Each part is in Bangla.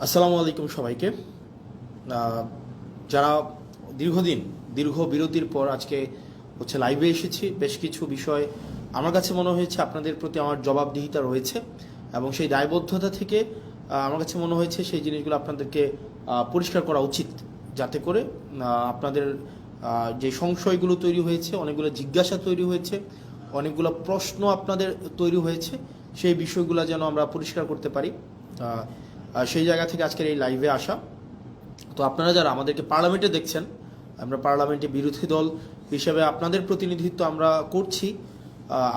আসসালামু আলাইকুম সবাইকে। যারা দীর্ঘ বিরতির পর আজকে লাইভে এসেছি, বেশ কিছু বিষয় আমার কাছে মনে হয়েছে আপনাদের প্রতি আমার জবাবদিহিতা রয়েছে এবং সেই দায়বদ্ধতা থেকে আমার কাছে মনে হয়েছে সেই জিনিসগুলো আপনাদেরকে পরিষ্কার করা উচিত, যাতে করে আপনাদের যে সংশয়গুলো তৈরি হয়েছে, অনেকগুলো জিজ্ঞাসা তৈরি হয়েছে, অনেকগুলো প্রশ্ন আপনাদের তৈরি হয়েছে, সেই বিষয়গুলো যেন আমরা পরিষ্কার করতে পারি। সেই জায়গা থেকে আজকের এই লাইভে আসা। তো আপনারা যারা আমাদেরকে পার্লামেন্টে দেখছেন, আমরা পার্লামেন্টে বিরোধী দল হিসেবে আপনাদের প্রতিনিধিত্ব আমরা করছি।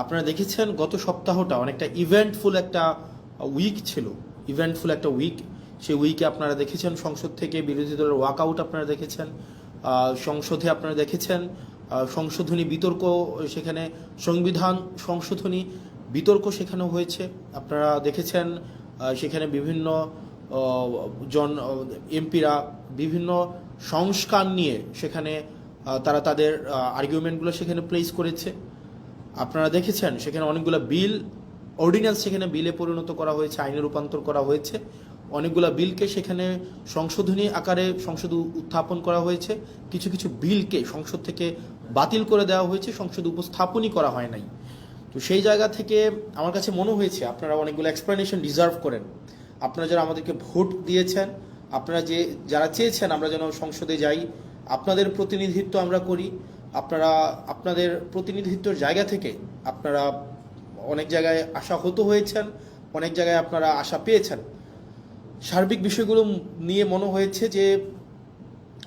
আপনারা দেখেছেন গত সপ্তাহটা অনেকটা ইভেন্টফুল একটা উইক ছিল, সেই উইকে আপনারা দেখেছেন সংসদ থেকে বিরোধী দলের ওয়াকআউট আপনারা দেখেছেন, সংসদে আপনারা দেখেছেন সংশোধনী বিতর্ক, সেখানে সংবিধান সংশোধনী বিতর্ক সেখানে হয়েছে। আপনারা দেখেছেন সেখানে বিভিন্ন এমপিরা বিভিন্ন সংস্কার নিয়ে সেখানে তারা তাদের আর্গুমেন্টগুলো সেখানে প্লেস করেছে। আপনারা দেখেছেন সেখানে অনেকগুলো অর্ডিন্যান্স সেখানে বিলে পরিণত করা হয়েছে, আইনে রূপান্তর করা হয়েছে। অনেকগুলো বিলকে সেখানে সংশোধনী আকারে সংসদে উত্থাপন করা হয়েছে, কিছু কিছু বিলকে সংসদ থেকে বাতিল করে দেওয়া হয়েছে, সংসদে উপস্থাপনই করা হয় নাই। তো সেই জায়গা থেকে আমার কাছে মনে হয়েছে আপনারা অনেকগুলো এক্সপ্লেনেশন ডিজার্ভ করেন। আপনারা যারা আমাদেরকে ভোট দিয়েছেন, আপনারা যারা চেয়েছেন আমরা যেন সংসদে যাই, আপনাদের প্রতিনিধিত্ব আমরা করি, আপনারা আপনাদের প্রতিনিধিত্বের জায়গা থেকে আপনারা অনেক জায়গায় আশাহত হয়েছেন, অনেক জায়গায় আপনারা আশা পেয়েছেন। সার্বিক বিষয়গুলো নিয়ে মনে হয়েছে যে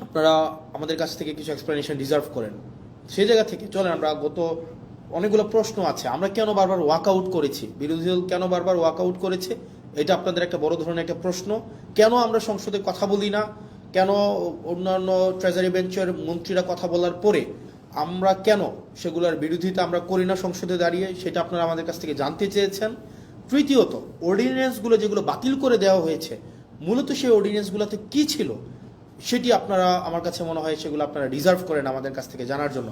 আপনারা আমাদের কাছ থেকে কিছু এক্সপ্লেনেশন ডিজার্ভ করেন। সেই জায়গা থেকে চলেন আমরা অনেকগুলো প্রশ্ন আছে, আমরা কেন বারবার ওয়াকআউট করেছি, বিরোধী দল কেন বারবার ওয়াকআউট করেছে, এটা আপনাদের একটা বড় ধরনের একটা প্রশ্ন। কেন আমরা সংসদে কথা বলি না, কেন অন্যান্য ট্রেজারি বেঞ্চের মন্ত্রীরা কথা বলার পরে আমরা কেন সেগুলোর বিরোধিতা আমরা করি না সংসদে দাঁড়িয়ে, সেটা আপনারা আমাদের কাছ থেকে জানতে চেয়েছেন। তৃতীয়ত, অর্ডিন্যান্সগুলো যেগুলো বাতিল করে দেওয়া হয়েছে, মূলত সেই অর্ডিন্যান্সগুলোতে কি ছিল সেটি আপনারা, আমার কাছে মনে হয় সেগুলো আপনারা ডিজার্ভ করেন আমাদের কাছ থেকে জানার জন্য।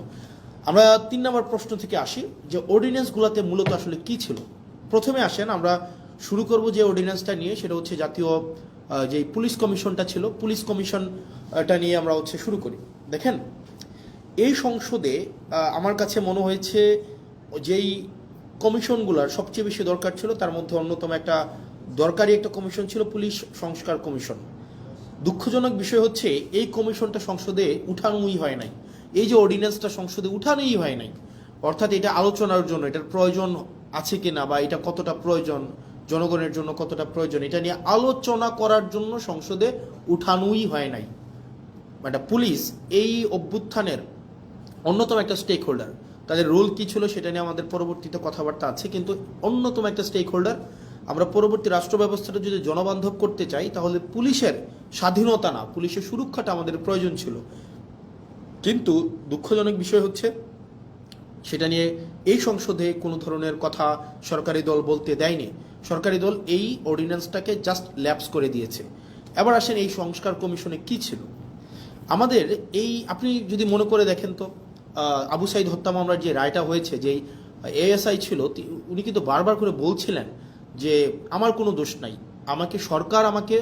আমরা 3 নম্বর প্রশ্ন থেকে আসি যে অর্ডিন্যান্সগুলোতে মূলত আসলে কি ছিল। প্রথমে আসেন আমরা শুরু করব যে অর্ডিন্যান্সটা নিয়ে, সেটা হচ্ছে জাতীয় যে পুলিশ কমিশনটা ছিল, পুলিশ কমিশনটা নিয়ে আমরা শুরু করি। দেখেন, এই সংসদে আমার কাছে মনে হয়েছে যেই কমিশনগুলোর সবচেয়ে বেশি দরকার ছিল তার মধ্যে অন্যতম একটা দরকারি একটা কমিশন ছিল পুলিশ সংস্কার কমিশন। দুঃখজনক বিষয় হচ্ছে এই কমিশনটা সংসদে উঠানোই হয় নাই, এই যে অর্ডিন্যান্সটা সংসদে উঠানোই হয় নাই। অর্থাৎ এটা আলোচনার জন্য এটার প্রয়োজন আছে কিনা, বা এটা কতটা প্রয়োজন, জনগণের জন্য কতটা প্রয়োজন, এটা নিয়ে আলোচনা করার জন্য সংসদে উঠানোই হয় নাই। মানে পুলিশ এই অভ্যুত্থানের অন্যতম একটা স্টেক হোল্ডার, তাদের রোল কি ছিল সেটা নিয়ে আমাদের পরবর্তীতে কথাবার্তা আছে, কিন্তু অন্যতম একটা স্টেক হোল্ডার। আমরা পরবর্তী রাষ্ট্র ব্যবস্থাটা যদি জনবান্ধব করতে চাই তাহলে পুলিশের স্বাধীনতা না, পুলিশের সুরক্ষাটা আমাদের প্রয়োজন ছিল। কিন্তু দুঃখজনক বিষয় হচ্ছে সেটা নিয়ে এই সংসদে কোনো ধরনের কথা সরকারি দল বলতে দেয়নি। সরকারি দল এই অর্ডিন্যান্সটাকে জাস্ট ল্যাপস করে দিয়েছে। এবার আসেন এই সংস্কার কমিশনে কি ছিল আমাদের। আপনি যদি মনে করে দেখেন তো, আবু সাইদ হত্যা মামলার যে রায়টা হয়েছে, যেই এএসআই ছিল উনি কিন্তু বারবার করে বলছিলেন যে আমার কোনো দোষ নাই, সরকার আমাকে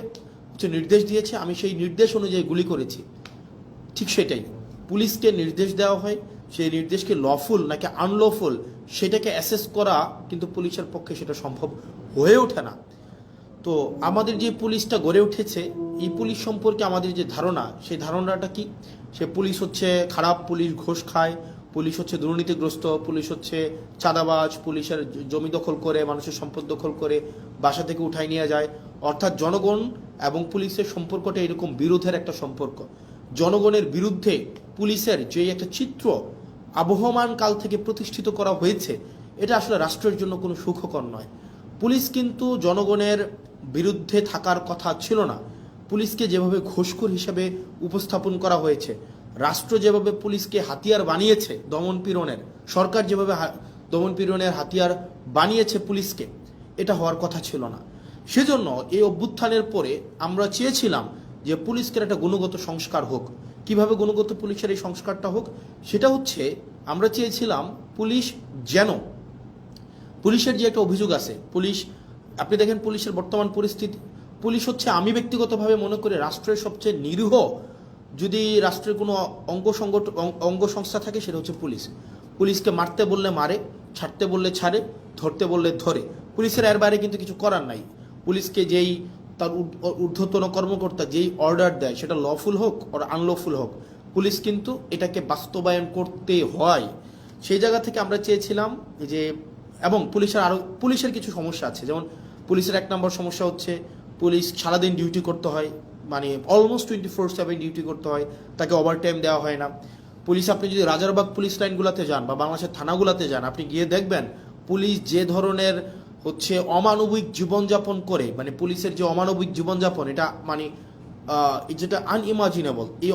নির্দেশ দিয়েছে, আমি সেই নির্দেশ অনুযায়ী গুলি করেছি। ঠিক সেটাই, পুলিশকে নির্দেশ দেওয়া হয়, সেই নির্দেশকে লফুল নাকি আনলফুল সেটাকে অ্যাসেস করা কিন্তু পুলিশের পক্ষে সেটা সম্ভব হয়ে ওঠে না। তো আমাদের যে পুলিশটা গড়ে উঠেছে, এই পুলিশ সম্পর্কে আমাদের যে ধারণা, সেই ধারণাটা কি, সে পুলিশ হচ্ছে খারাপ, পুলিশ ঘোষ খায়, পুলিশ হচ্ছে দুর্নীতিগ্রস্ত, পুলিশ হচ্ছে চাঁদাবাজ, পুলিশের জমি দখল করে, মানুষের সম্পদ দখল করে বাসা থেকে উঠাই নিয়ে যায়। অর্থাৎ জনগণ এবং পুলিশের সম্পর্কটা এরকম বিরোধের একটা সম্পর্ক। জনগণের বিরুদ্ধে পুলিশের যে একটা চিত্র আবহমান কাল থেকে প্রতিষ্ঠিত করা হয়েছে, এটা আসলে রাষ্ট্রের জন্য কোনো সুখকর নয়। পুলিশ কিন্তু জনগণের বিরুদ্ধে থাকার কথা ছিল না। পুলিশকে যেভাবে ঘুষখোর হিসেবে উপস্থাপন করা হয়েছে, রাষ্ট্র যেভাবে পুলিশকে হাতিয়ার বানিয়েছে দমনপীড়নের, সরকার যেভাবে দমনপীড়নের হাতিয়ার বানিয়েছে পুলিশকে, এটা হওয়ার কথা ছিল না। সেজন্য এই অভ্যুত্থানের পরে আমরা চেয়েছিলাম যে পুলিশকে একটা গুণগত সংস্কার হোক। কিভাবে গুণগত পুলিশের এই সংস্কারটা হোক, সেটা হচ্ছে আমরা চেয়েছিলাম পুলিশের যে একটা অভিযোগ আছে, আপনি দেখেন পুলিশের বর্তমান পরিস্থিতি, পুলিশ হচ্ছে, আমি ব্যক্তিগতভাবে মনে করি রাষ্ট্রের সবচেয়ে নিরীহ যদি রাষ্ট্রের কোনো অঙ্গ সংস্থা থাকে সেটা হচ্ছে পুলিশ। পুলিশকে মারতে বললে মারে, ছাড়তে বললে ছাড়ে, ধরতে বললে ধরে। পুলিশের এর বাইরে কিন্তু কিছু করার নাই। পুলিশকে যেই তার ঊর্ধ্বতন কর্মকর্তা যেই অর্ডার দেয়, সেটা লফুল হোক আর আনলফুল হোক, পুলিশ কিন্তু এটাকে বাস্তবায়ন করতে হয়। সেই জায়গা থেকে আমরা চেয়েছিলাম যে, এবং পুলিশের কিছু সমস্যা আছে। যেমন পুলিশের 1 নম্বর সমস্যা হচ্ছে পুলিশ সারাদিন ডিউটি করতে হয়, মানে অলমোস্ট 24/7 ডিউটি করতে হয়, তাকে ওভারটাইম দেওয়া হয় না। পুলিশ, আপনি যদি রাজারবাগ পুলিশ লাইনগুলোতে যান বা বাংলাদেশের থানাগুলোতে যান, আপনি গিয়ে দেখবেন পুলিশ যে ধরনের হচ্ছে অমানবিক জীবনযাপন করে, মানে পুলিশের যে অমানবিক জীবনযাপন, এটা মানে যেটা আনইমাজিনেবল, এই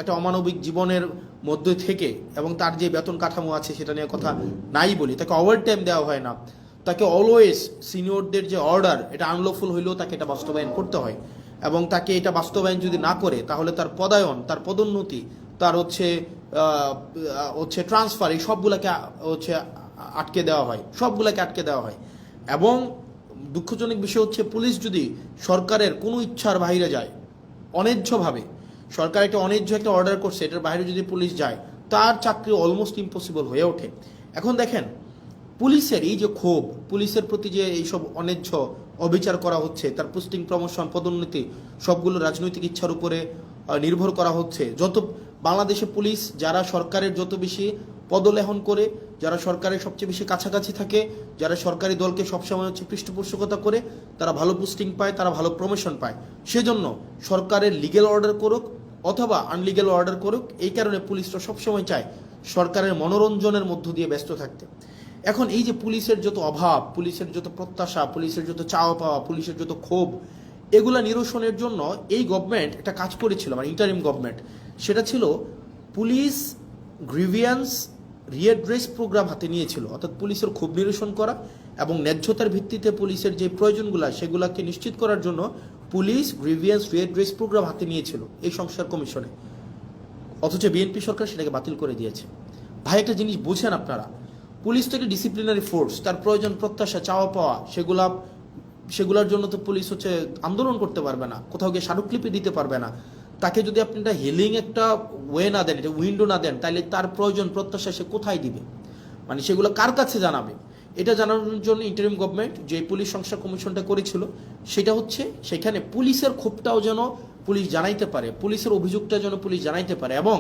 একটা অমানবিক জীবনের মধ্যে থেকে, এবং তার যে বেতন কাঠামো আছে সেটা নিয়ে কথা নাই বলি, তাকে ওভারটাইম দেওয়া হয় না, তাকে অলওয়েজ সিনিয়রদের যে অর্ডার, এটা আনলফুল হইলেও তাকে এটা বাস্তবায়ন করতে হয়, এবং তাকে এটা বাস্তবায়ন যদি না করে তাহলে তার পদায়ন, তার পদোন্নতি, তার হচ্ছে ট্রান্সফার, এই সবগুলোকে হচ্ছে আটকে দেওয়া হয়। এবং দুঃখজনক বিষয় হচ্ছে, পুলিশ যদি সরকারের কোনো ইচ্ছার বাইরে যায়, অন্যায্যভাবে সরকার একটা অন্যায্য একটা অর্ডার করছে, এটার বাইরে যদি পুলিশ যায়, তার চাকরি অলমোস্ট ইম্পসিবল হয়ে ওঠে। এখন দেখেন, পুলিশের এই যে ক্ষোভ, পুলিশের প্রতি যে এইসব অন্যায্য অবিচার করা হচ্ছে, তার পোস্টিং, প্রমোশন, পদোন্নতি সবগুলো রাজনৈতিক ইচ্ছার উপরে নির্ভর করা হচ্ছে। বাংলাদেশে পুলিশ যারা সরকারের যত বেশি পদলেহন করে, যারা সরকারের সবচেয়ে বেশি কাছাকাছি থাকে, যারা সরকারি দলকে সবসময় হচ্ছে পৃষ্ঠপোষকতা করে, তারা ভালো পোস্টিং পায়, তারা ভালো প্রমোশন পায়। সেজন্য সরকারের লিগ্যাল অর্ডার করুক অথবা আনলিগ্যাল অর্ডার করুক, এই কারণে পুলিশরা সবসময় চায় সরকারের মনোরঞ্জনের মধ্য দিয়ে ব্যস্ত থাকতে। এখন এই যে পুলিশের যত অভাব, পুলিশের যত প্রত্যাশা, পুলিশের যত চাওয়া পাওয়া, পুলিশের যত ক্ষোভ, এগুলা নিরসনের জন্য এই গভর্নমেন্ট একটা কাজ করেছিল, মানে ইন্টারিম গভর্নমেন্ট, সেটা ছিল পুলিশ গ্রিভিয়েন্স রিঅ্যাড্রেস প্রোগ্রাম হাতে নিয়েছিল। অর্থাৎ পুলিশের ক্ষোভ নিরসন করা এবং ন্যায্যতার ভিত্তিতে পুলিশের যে প্রয়োজনগুলো, সেগুলোকে নিশ্চিত করার জন্য পুলিশ গ্রিভিয়েন্স রিঅ্যাড্রেস প্রোগ্রাম হাতে নিয়েছিল এই সংস্কার কমিশনে। অথচ বিএনপি সরকার সেটাকে বাতিল করে দিয়েছে। ভাই, একটা জিনিস বুঝেন আপনারা, পুলিশ তো একটা ডিসিপ্লিনারি ফোর্স, তার প্রয়োজন, প্রত্যাশা, চাওয়া পাওয়া, সেগুলোর জন্য তো পুলিশ হচ্ছে আন্দোলন করতে পারবে না, কোথাও গিয়ে স্মারকলিপি দিতে পারবে না। তাকে যদি আপনি একটা হিলিং একটা ওয়ে না দেন, একটা উইন্ডো না দেন, তাহলে তার প্রয়োজন, প্রত্যাশা সে কোথায় দিবে, মানে সেগুলো কার কাছে জানাবে? এটা জানানোর জন্য ইন্টারিম গভর্নমেন্ট যে পুলিশ সংস্কার কমিশনটা করেছিল, সেটা হচ্ছে সেখানে পুলিশের ক্ষোভটাও যেন পুলিশ জানাইতে পারে, পুলিশের অভিযোগটা যেন পুলিশ জানাইতে পারে। এবং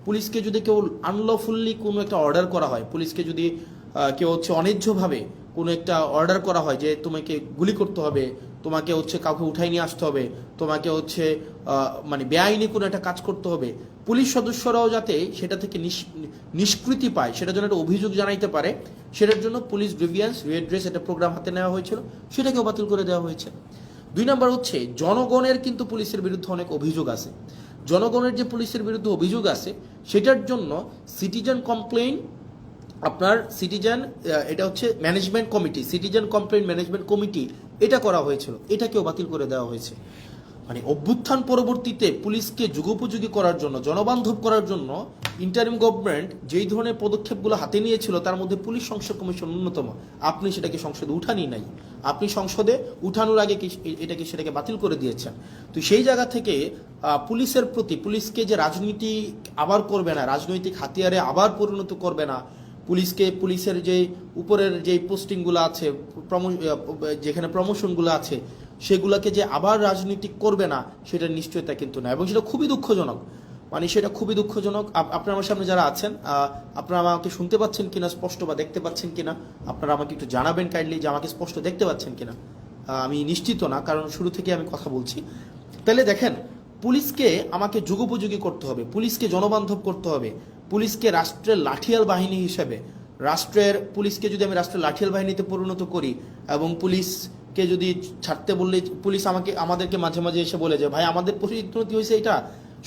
পুলিশকে যদি কেউ আনলফুললি কোনো একটা অর্ডার করা হয়, পুলিশকে যদি কেউ হচ্ছে অন্যায্যভাবে কোনো একটা অর্ডার করা হয় যে তোমাকে গুলি করতে হবে, তোমাকে হচ্ছে কাউকে উঠাই নিয়ে আসতে হবে, তোমাকে হচ্ছে মানে বেআইনি কোনো একটা কাজ করতে হবে, পুলিশ সদস্যরাও যাতে সেটা থেকে নিষ্কৃতি পায়, সেটার জন্য একটা অভিযোগ জানাইতে পারে, সেটার জন্য পুলিশ গ্রিভিয়েন্স রিঅ্যাড্রেস একটা প্রোগ্রাম হাতে নেওয়া হয়েছিল, সেটাকেও বাতিল করে দেওয়া হয়েছে। 2 নম্বর হচ্ছে, জনগণের কিন্তু পুলিশের বিরুদ্ধে অনেক অভিযোগ আছে। জনগণের যে পুলিশের বিরুদ্ধে অভিযোগ আছে, সেটার জন্য সিটিজেন কমপ্লেইন, এটা হচ্ছে management committee, citizen complain management committee, এটা করা হয়েছিল, এটাকেও বাতিল করে দেওয়া হয়েছে। মানে অভ্যুত্থান পরবর্তীতে পুলিশকে যুগোপযোগী করার জন্য, জনবান্ধব করার জন্য ইন্টারিম গভর্নমেন্ট যেই ধরনের পদক্ষেপগুলো হাতে নিয়েছিল, তার মধ্যে পুলিশ সংস্কার কমিশন অন্যতম। আপনি সেটাকে সংসদে উঠানি নাই, আপনি সংসদে উঠানোর আগে সেটাকে বাতিল করে দিয়েছেন। তো সেই জায়গা থেকে পুলিশের প্রতি, পুলিশকে যে রাজনীতি আবার করবে না, রাজনৈতিক হাতিয়ারে আবার পরিণত করবে না, পুলিশের যে উপরের যে পোস্টিংগুলো আছে, যেখানে প্রমোশনগুলো আছে, সেগুলোকে যে আবার রাজনীতিক করবে না, সেটার নিশ্চয়তা কিন্তু না। এবং সেটা খুবই দুঃখজনক, মানে সেটা খুবই দুঃখজনক। আপনারা আমার সামনে যারা আছেন, আপনারা আমাকে শুনতে পাচ্ছেন কিনা স্পষ্ট, বা দেখতে পাচ্ছেন কিনা, আপনারা আমাকে একটু জানাবেন কাইন্ডলি যে আমাকে স্পষ্ট দেখতে পাচ্ছেন কিনা। আমি নিশ্চিত না, কারণ শুরু থেকে আমি কথা বলছি। তাহলে দেখেন, পুলিশকে আমাকে যুগোপযোগী করতে হবে, পুলিশকে জনবান্ধব করতে হবে, পুলিশকে রাষ্ট্রের লাঠিয়াল বাহিনী হিসেবে, পুলিশকে যদি আমি রাষ্ট্রের লাঠিয়াল বাহিনীতে পরিণত করি, এবং পুলিশকে যদি ছাড়তে বললে, পুলিশ আমাদেরকে মাঝে মাঝে এসে বলে যে ভাই আমাদের পরিণতি হয়েছে এটা,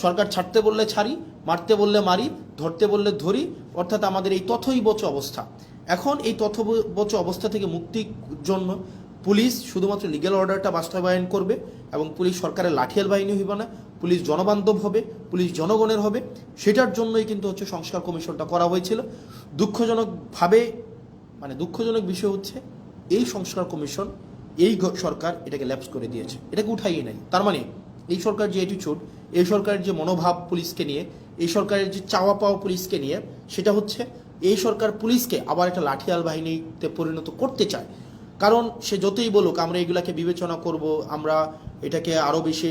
সরকার ছাড়তে বললে ছাড়ি, মারতে বললে মারি, ধরতে বললে ধরি, অর্থাৎ আমাদের এই তথৈবচ অবস্থা। এখন এই তথৈবচ অবস্থা থেকে মুক্তির জন্য পুলিশ শুধুমাত্র লিগ্যাল অর্ডারটা বাস্তবায়ন করবে, এবং পুলিশ সরকারের লাঠিয়াল বাহিনী হইবে না, পুলিশ জনবান্ধব হবে, পুলিশ জনগণের হবে। সেটার জন্যই কিন্তু হচ্ছে সংস্কার কমিশনটা করা হয়েছিল। দুঃখজনক বিষয় হচ্ছে, এই সংস্কার কমিশন এই সরকার এটাকে ল্যাপস করে দিয়েছে, এটাকে উঠাইয়ে নাই। তার মানে এই সরকার যে অ্যাটিটিউড, এই সরকারের যে মনোভাব পুলিশকে নিয়ে, এই সরকারের যে চাওয়া পাওয়া পুলিশকে নিয়ে, সেটা হচ্ছে এই সরকার পুলিশকে আবার একটা লাঠিয়াল বাহিনীতে পরিণত করতে চায়। কারণ সে যতই বলুক আমরা এগুলাকে বিবেচনা করব, আমরা এটাকে আরও বেশি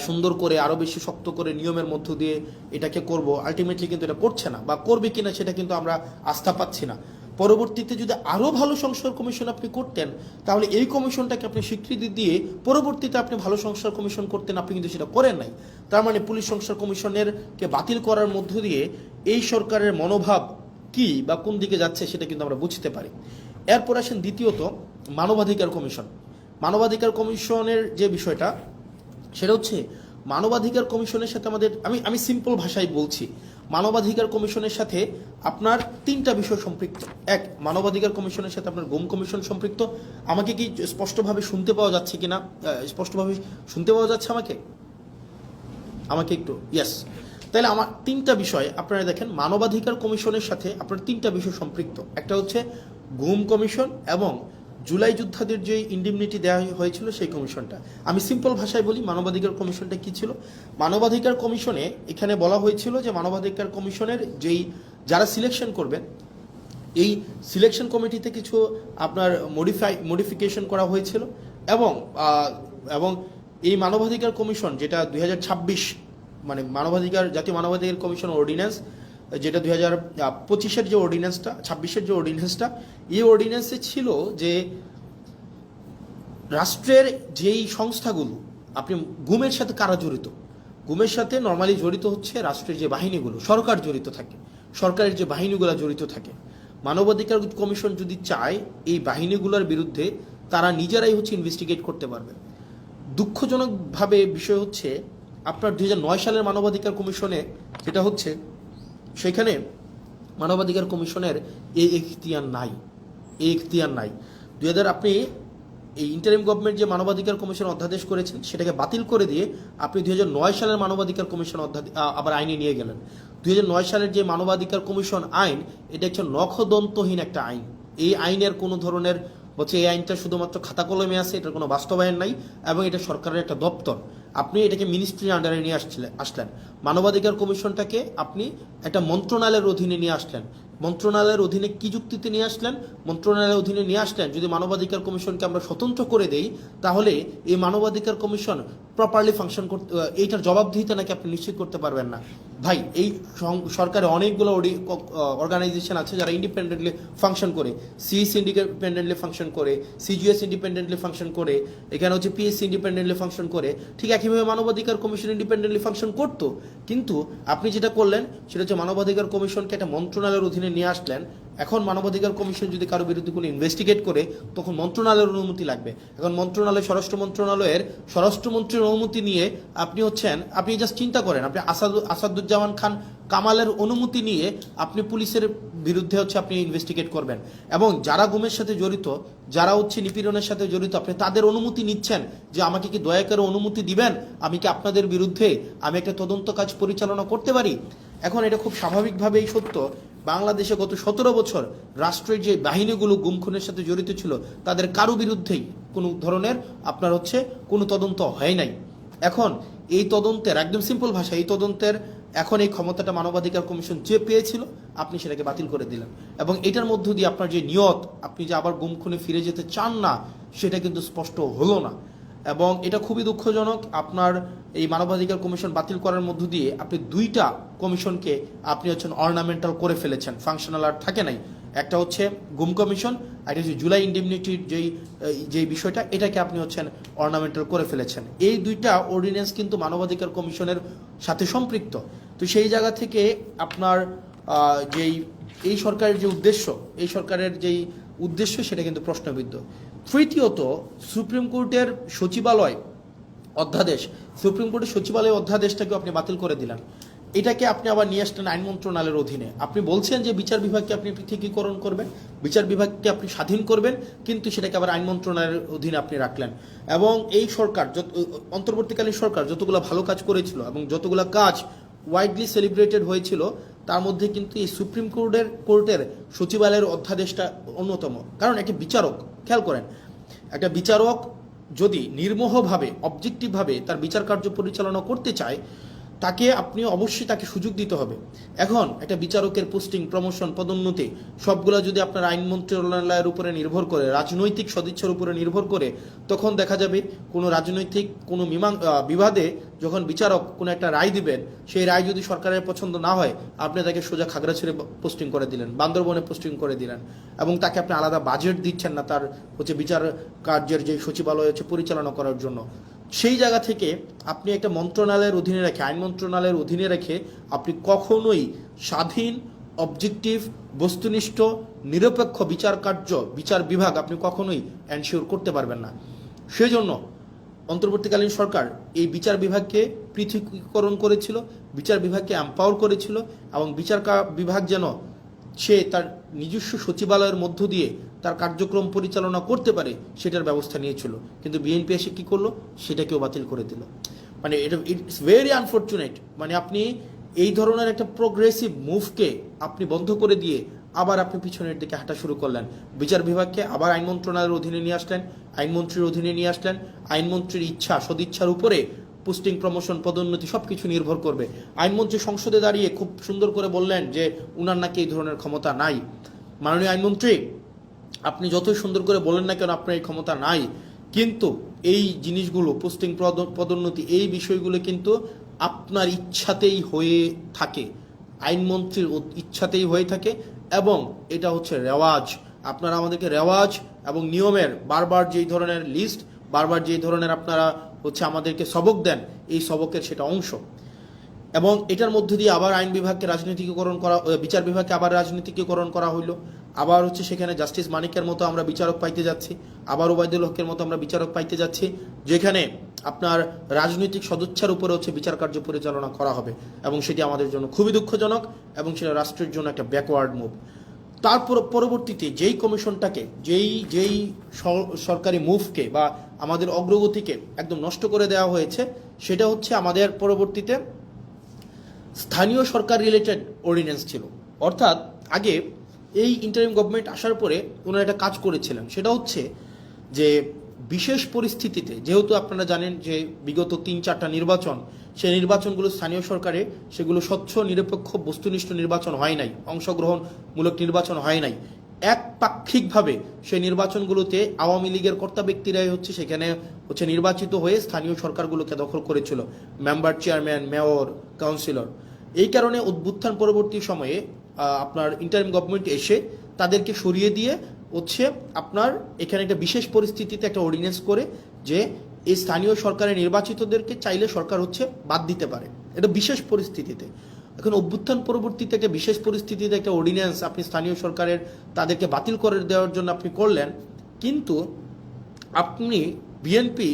সুন্দর করে, আরও বেশি শক্ত করে নিয়মের মধ্য দিয়ে এটাকে করব, আলটিমেটলি কিন্তু এটা করছে না, বা করবে কিনা সেটা কিন্তু আমরা আস্থা পাচ্ছি না। পরবর্তীতে যদি আরও ভালো সংস্কার কমিশন আপনি করতেন, তাহলে এই কমিশনটাকে আপনি স্বীকৃতি দিয়ে পরবর্তীতে আপনি ভালো সংস্কার কমিশন করতেন, আপনি কিন্তু সেটা করেন নাই। তার মানে পুলিশ সংস্কার কমিশনেরকে বাতিল করার মধ্য দিয়ে এই সরকারের মনোভাব কি বা কোন দিকে যাচ্ছে সেটা কিন্তু আমরা বুঝতে পারি। এরপর আসেন দ্বিতীয়ত মানবাধিকার কমিশন। মানবাধিকার কমিশনের যে বিষয়টা, সেটা হচ্ছে মানবাধিকার কমিশনের সাথে আমাদের, আমি সিম্পল ভাষায় বলছি, মানবাধিকার কমিশনের সাথে আপনার তিনটা বিষয় সম্পৃক্ত। এক, মানবাধিকার কমিশনের সাথে আপনার গুম কমিশন সম্পৃক্ত। আমাকে কি স্পষ্টভাবে শুনতে পাওয়া যাচ্ছে কিনা? স্পষ্টভাবে শুনতে পাওয়া যাচ্ছে আমাকে একটু? ইয়েস। তাহলে আমার তিনটা বিষয় আপনারা দেখেন, মানবাধিকার কমিশনের সাথে আপনার তিনটা বিষয় সম্পৃক্ত। একটা হচ্ছে গুম কমিশন এবং জুলাই যোদ্ধাদের যে ইন্ডিমনিটি দেওয়া হয়েছিল সেই কমিশনটা। আমি সিম্পল ভাষায় বলি মানবাধিকার কমিশনটা কি ছিল। মানবাধিকার কমিশনে এখানে বলা হয়েছিল যে মানবাধিকার কমিশনের যারা সিলেকশন করবেন, এই সিলেকশন কমিটিতে কিছু আপনার মডিফিকেশন করা হয়েছিল, এবং এই মানবাধিকার কমিশন যেটা 2026 মানে জাতীয় মানবাধিকার কমিশন অর্ডিন্যান্স, যেটা 2025-এর যে অর্ডিন্যান্সটা, 26-এর যে অর্ডিন্যান্সটা, এই অর্ডিন্যান্সে ছিল যে রাষ্ট্রের যেই সংস্থাগুলো, আপনি গুমের সাথে কারা জড়িত, গুমের সাথে নর্মালি জড়িত হচ্ছে রাষ্ট্রের যে বাহিনীগুলো, সরকার জড়িত থাকে, সরকারের যে বাহিনীগুলো জড়িত থাকে। মানবাধিকার কমিশন যদি চায় এই বাহিনীগুলোর বিরুদ্ধে, তারা নিজেরাই হচ্ছে ইনভেস্টিগেট করতে পারবে। দুঃখজনকভাবে বিষয় হচ্ছে আপনার 2009 সালের মানবাধিকার কমিশনে যেটা হচ্ছে, সেখানে মানবাধিকার কমিশনের এই এখতিয়ার নাই। আপনি এই ইন্টারিম গভর্নমেন্ট যে মানবাধিকার কমিশন অধ্যাদেশ করেছেন সেটাকে বাতিল করে দিয়ে আপনি 2009 সালের মানবাধিকার কমিশন আবার আইনে নিয়ে গেলেন। 2009 সালের যে মানবাধিকার কমিশন আইন, এটা হচ্ছে নখদন্তহীন একটা আইন। এই আইনের কোনো ধরনের হচ্ছে, এই আইনটা শুধুমাত্র খাতা কলমে আছে, এটার কোনো বাস্তবায়ন নাই, এবং এটা সরকারের একটা দপ্তর। আপনি এটাকে মিনিস্ট্রির আন্ডারে নিয়ে আসলেন। মানবাধিকার কমিশনটাকে আপনি একটা মন্ত্রণালয়ের অধীনে নিয়ে আসলেন। মন্ত্রণালয়ের অধীনে কি যুক্তিতে নিয়ে আসলেন? মন্ত্রণালয়ের অধীনে নিয়ে আসলেন যদি মানবাধিকার কমিশনকে আমরা স্বতন্ত্র করে দেই, তাহলে এই মানবাধিকার কমিশন প্রপারলি ফাংশন করতে, এইটার জবাবদিহিতা নাকি আপনি নিশ্চিত করতে পারবেন না। ভাই, এই সরকারে অনেকগুলো অর্গানাইজেশন আছে যারা ইন্ডিপেন্ডেন্টলি ফাংশন করে। সিএস ইন্ডিপেন্ডেন্টলি ফাংশন করে, সিজিএস ইন্ডিপেন্ডেন্টলি ফাংশন করে, এখানে হচ্ছে পিএসসি ইন্ডিপেন্ডেন্টলি ফাংশন করে। ঠিক একইভাবে মানবাধিকার কমিশন ইন্ডিপেন্ডেন্টলি ফাংশন করতো, কিন্তু আপনি যেটা করলেন সেটা হচ্ছে মানবাধিকার কমিশনকে একটা মন্ত্রণালয়ের অধীনে নিয়ে আসলেন। এখন মানবাধিকার কমিশন যদি কারো বিরুদ্ধে কোনো ইনভেস্টিগেট করে, তখন মন্ত্রণালয়ের অনুমতি লাগবে। এখন স্বরাষ্ট্র মন্ত্রণালয়ের স্বরাষ্ট্রমন্ত্রীর অনুমতি নিয়ে আপনি জাস্ট চিন্তা করেন, আপনি আসাদুজ্জামান খান কামালের অনুমতি নিয়ে আপনি পুলিশের বিরুদ্ধে হচ্ছে আপনি ইনভেস্টিগেট করবেন, এবং যারা গুমের সাথে জড়িত, যারা হচ্ছে নিপীড়নের সাথে জড়িত, আপনি তাদের অনুমতি নিচ্ছেন যে আমাকে কি দয়া করে অনুমতি দিবেন, আমি কি আপনাদের বিরুদ্ধে আমি একটা তদন্ত কাজ পরিচালনা করতে পারি। এখন এটা খুব স্বাভাবিকভাবেই সত্য, বাংলাদেশে গত 17 বছর রাষ্ট্রের যে বাহিনীগুলো গুম খুনের সাথে জড়িত ছিল, তাদের কারো বিরুদ্ধেই কোনো ধরনের আপনার হচ্ছে কোনো তদন্ত হয় নাই। এখন এই তদন্তের, একদম সিম্পল ভাষা, এই তদন্তের এখন এই ক্ষমতাটা মানবাধিকার কমিশন যে পেয়েছিল, আপনি সেটাকে বাতিল করে দিলেন, এবং এটার মধ্য দিয়ে আপনার যে নিয়ত, আপনি যে আবার গুম খুনে ফিরে যেতে চান না, সেটা কিন্তু স্পষ্ট হলো না। এবং এটা খুবই দুঃখজনক, আপনার এই মানবাধিকার কমিশন বাতিল করার মধ্য দিয়ে আপনি দুইটা কমিশনকে আপনি হচ্ছেন অর্নামেন্টাল করে ফেলেছেন, ফাংশনাল আর থাকে নাই। একটা হচ্ছে গুম কমিশন, আর হচ্ছে জুলাই ইন্ডিমনিটির যেই বিষয়টা, এটাকে আপনি হচ্ছেন অর্নামেন্টাল করে ফেলেছেন। এই দুইটা অর্ডিন্যান্স কিন্তু মানবাধিকার কমিশনের সাথে সম্পৃক্ত। তো সেই জায়গা থেকে আপনার এই সরকারের যে উদ্দেশ্য, সেটা কিন্তু প্রশ্নবিদ্ধ। তৃতীয়ত, সুপ্রিম কোর্টের সচিবালয় অধ্যাদেশটাকে আপনি বাতিল করে দিলেন। এটাকে আপনি আবার নিয়ে আসলেন আইন মন্ত্রণালয়ের অধীনে। আপনি বলছেন যে বিচার বিভাগকে আপনি পৃথকীকরণ করবেন, বিচার বিভাগকে আপনি স্বাধীন করবেন, কিন্তু সেটাকে আবার আইন মন্ত্রণালয়ের অধীনে আপনি রাখলেন। এবং এই সরকার, অন্তর্বর্তীকালীন সরকার যতগুলো ভালো কাজ করেছিল এবং যতগুলো কাজ ওয়াইডলি সেলিব্রেটেড হয়েছিল, তার মধ্যে কিন্তু এই সুপ্রিম কোর্টের সচিবালয়ের অধ্যাদেশটা অন্যতম। কারণ একটি বিচারক, খেয়াল করেন, একটা বিচারক যদি নির্মোহভাবে অবজেক্টিভভাবে তার বিচার কার্য পরিচালনা করতে চায়, তাকে আপনি অবশ্যই তাকে সুযোগ দিতে হবে। এখন একটা বিচারকের পোস্টিং, প্রমোশন, পদোন্নতি সবগুলো যদি আপনার আইন মন্ত্রণালয়ের উপরে নির্ভর করে, রাজনৈতিক সদিচ্ছার উপরে নির্ভর করে, তখন দেখা যাবে কোনো রাজনৈতিক কোনো বিবাদে যখন বিচারক কোনো একটা রায় দিবেন, সেই রায় যদি সরকারের পছন্দ না হয়, আপনি তাকে সোজা খাগড়াছড়ি পোস্টিং করে দিলেন, বান্দরবনে পোস্টিং করে দিলেন, এবং তাকে আপনি আলাদা বাজেট দিচ্ছেন না তার বিচার কার্যের যে সচিবালয় পরিচালনা করার জন্য। সেই জায়গা থেকে আপনি একটা মন্ত্রণালয়ের অধীনে রেখে, আইন মন্ত্রণালয়ের অধীনে রেখে আপনি কখনোই স্বাধীন, অবজেক্টিভ, বস্তুনিষ্ঠ, নিরপেক্ষ বিচার কার্য, বিচার বিভাগ আপনি কখনোই এনশিওর করতে পারবেন না। সেজন্য অন্তর্বর্তীকালীন সরকার এই বিচার বিভাগকে পৃথকীকরণ করেছিল, বিচার বিভাগকে এম্পাওয়ার করেছিল, এবং বিচার বিভাগ যেন সে তার নিজস্ব সচিবালয়ের মধ্য দিয়ে তার কার্যক্রম পরিচালনা করতে পারে সেটার ব্যবস্থা নিয়েছিল। কিন্তু বিএনপি এসে কী করলো, সেটাকেও বাতিল করে দিল। মানে এটা ইটস ভেরি আনফর্চুনেট। মানে আপনি এই ধরনের একটা প্রোগ্রেসিভ মুভকে আপনি বন্ধ করে দিয়ে আবার আপনি পিছনের দিকে হাঁটা শুরু করলেন। বিচার বিভাগকে আবার আইন মন্ত্রণালয়ের অধীনে নিয়ে আসলেন, আইনমন্ত্রীর অধীনে নিয়ে আসলেন। আইনমন্ত্রীর ইচ্ছা, সদিচ্ছার উপরে পোস্টিং, প্রমোশন, পদোন্নতি সব কিছু নির্ভর করবে। আইনমন্ত্রী সংসদে দাঁড়িয়ে খুব সুন্দর করে বললেন যে উনার নাকি এই ধরনের ক্ষমতা নাই। মাননীয় আইনমন্ত্রী, আপনি যতই সুন্দর করে বলেন না কেন আপনার এই ক্ষমতা নাই, কিন্তু এই জিনিসগুলো, পোস্টিং, পদোন্নতি, এই বিষয়গুলো কিন্তু আপনার ইচ্ছাতেই হয়ে থাকে, আইনমন্ত্রীর ইচ্ছাতেই হয়ে থাকে, এবং এটা হচ্ছে রেওয়াজ। আপনারা আমাদেরকে রেওয়াজ এবং নিয়মের বারবার যেই ধরনের লিস্ট, বারবার যেই ধরনের আপনারা আমাদেরকে সবক দেন, এই সবকের সেটা অংশ। এবং এটার মধ্যে দিয়ে আবার আইন বিভাগকে রাজনীতিকরণ করা, বিচার বিভাগকে আবার রাজনীতিকরণ করা হইলো। আবার সেখানে জাস্টিস মানিকের মতো আমরা বিচারক পাইতে যাচ্ছি, আবার ওবায়দুল হকের মতো আমরা বিচারক পাইতে যাচ্ছি, যেখানে আপনার রাজনৈতিক সদিচ্ছার উপরে বিচার কার্য পরিচালনা করা হবে, এবং সেটি আমাদের জন্য খুবই দুঃখজনক, এবং সেটা রাষ্ট্রের জন্য একটা ব্যাকওয়ার্ড মুভ। তারপর পরবর্তীতে যেই কমিশনটাকে, যেই সরকারি মুভকে বা আমাদের অগ্রগতিকে একদম নষ্ট করে দেওয়া হয়েছে, সেটা আমাদের পরবর্তীতে স্থানীয় সরকার রিলেটেড অর্ডিন্যান্স ছিল। অর্থাৎ আগে এই ইন্টারিম গভর্নমেন্ট আসার পরে ওনারা একটা কাজ করেছিলেন, সেটা যে বিশেষ পরিস্থিতিতে, যেহেতু আপনারা জানেন যে বিগত 3-4টা নির্বাচন, সেই নির্বাচনগুলো স্থানীয় সরকারে সেগুলো স্বচ্ছ, নিরপেক্ষ, বস্তুনিষ্ঠ নির্বাচন হয় নাই, অংশগ্রহণমূলক নির্বাচন হয় নাই। একপাক্ষিকভাবে সেই নির্বাচনগুলোতে আওয়ামী লীগের কর্তা ব্যক্তিরাই সেখানে নির্বাচিত হয়ে স্থানীয় সরকারগুলোকে দখল করেছিল, মেম্বার, চেয়ারম্যান, মেয়র, কাউন্সিলর। এই কারণে অভ্যুত্থান পরবর্তী সময়ে আপনার ইন্টারিম গভর্নমেন্ট এসে তাদেরকে সরিয়ে দিয়ে আপনার এখানে একটা বিশেষ পরিস্থিতিতে একটা অর্ডিন্যান্স করে যে এই স্থানীয় সরকারের নির্বাচিতদেরকে চাইলে সরকার বাদ দিতে পারে, এটা বিশেষ পরিস্থিতিতে। এখন অভ্যুত্থান পরবর্তীতে একটা বিশেষ পরিস্থিতিতে একটা অর্ডিন্যান্স আপনি স্থানীয় সরকারের তাদেরকে বাতিল করে দেওয়ার জন্য আপনি করলেন, কিন্তু আপনি বিএনপি,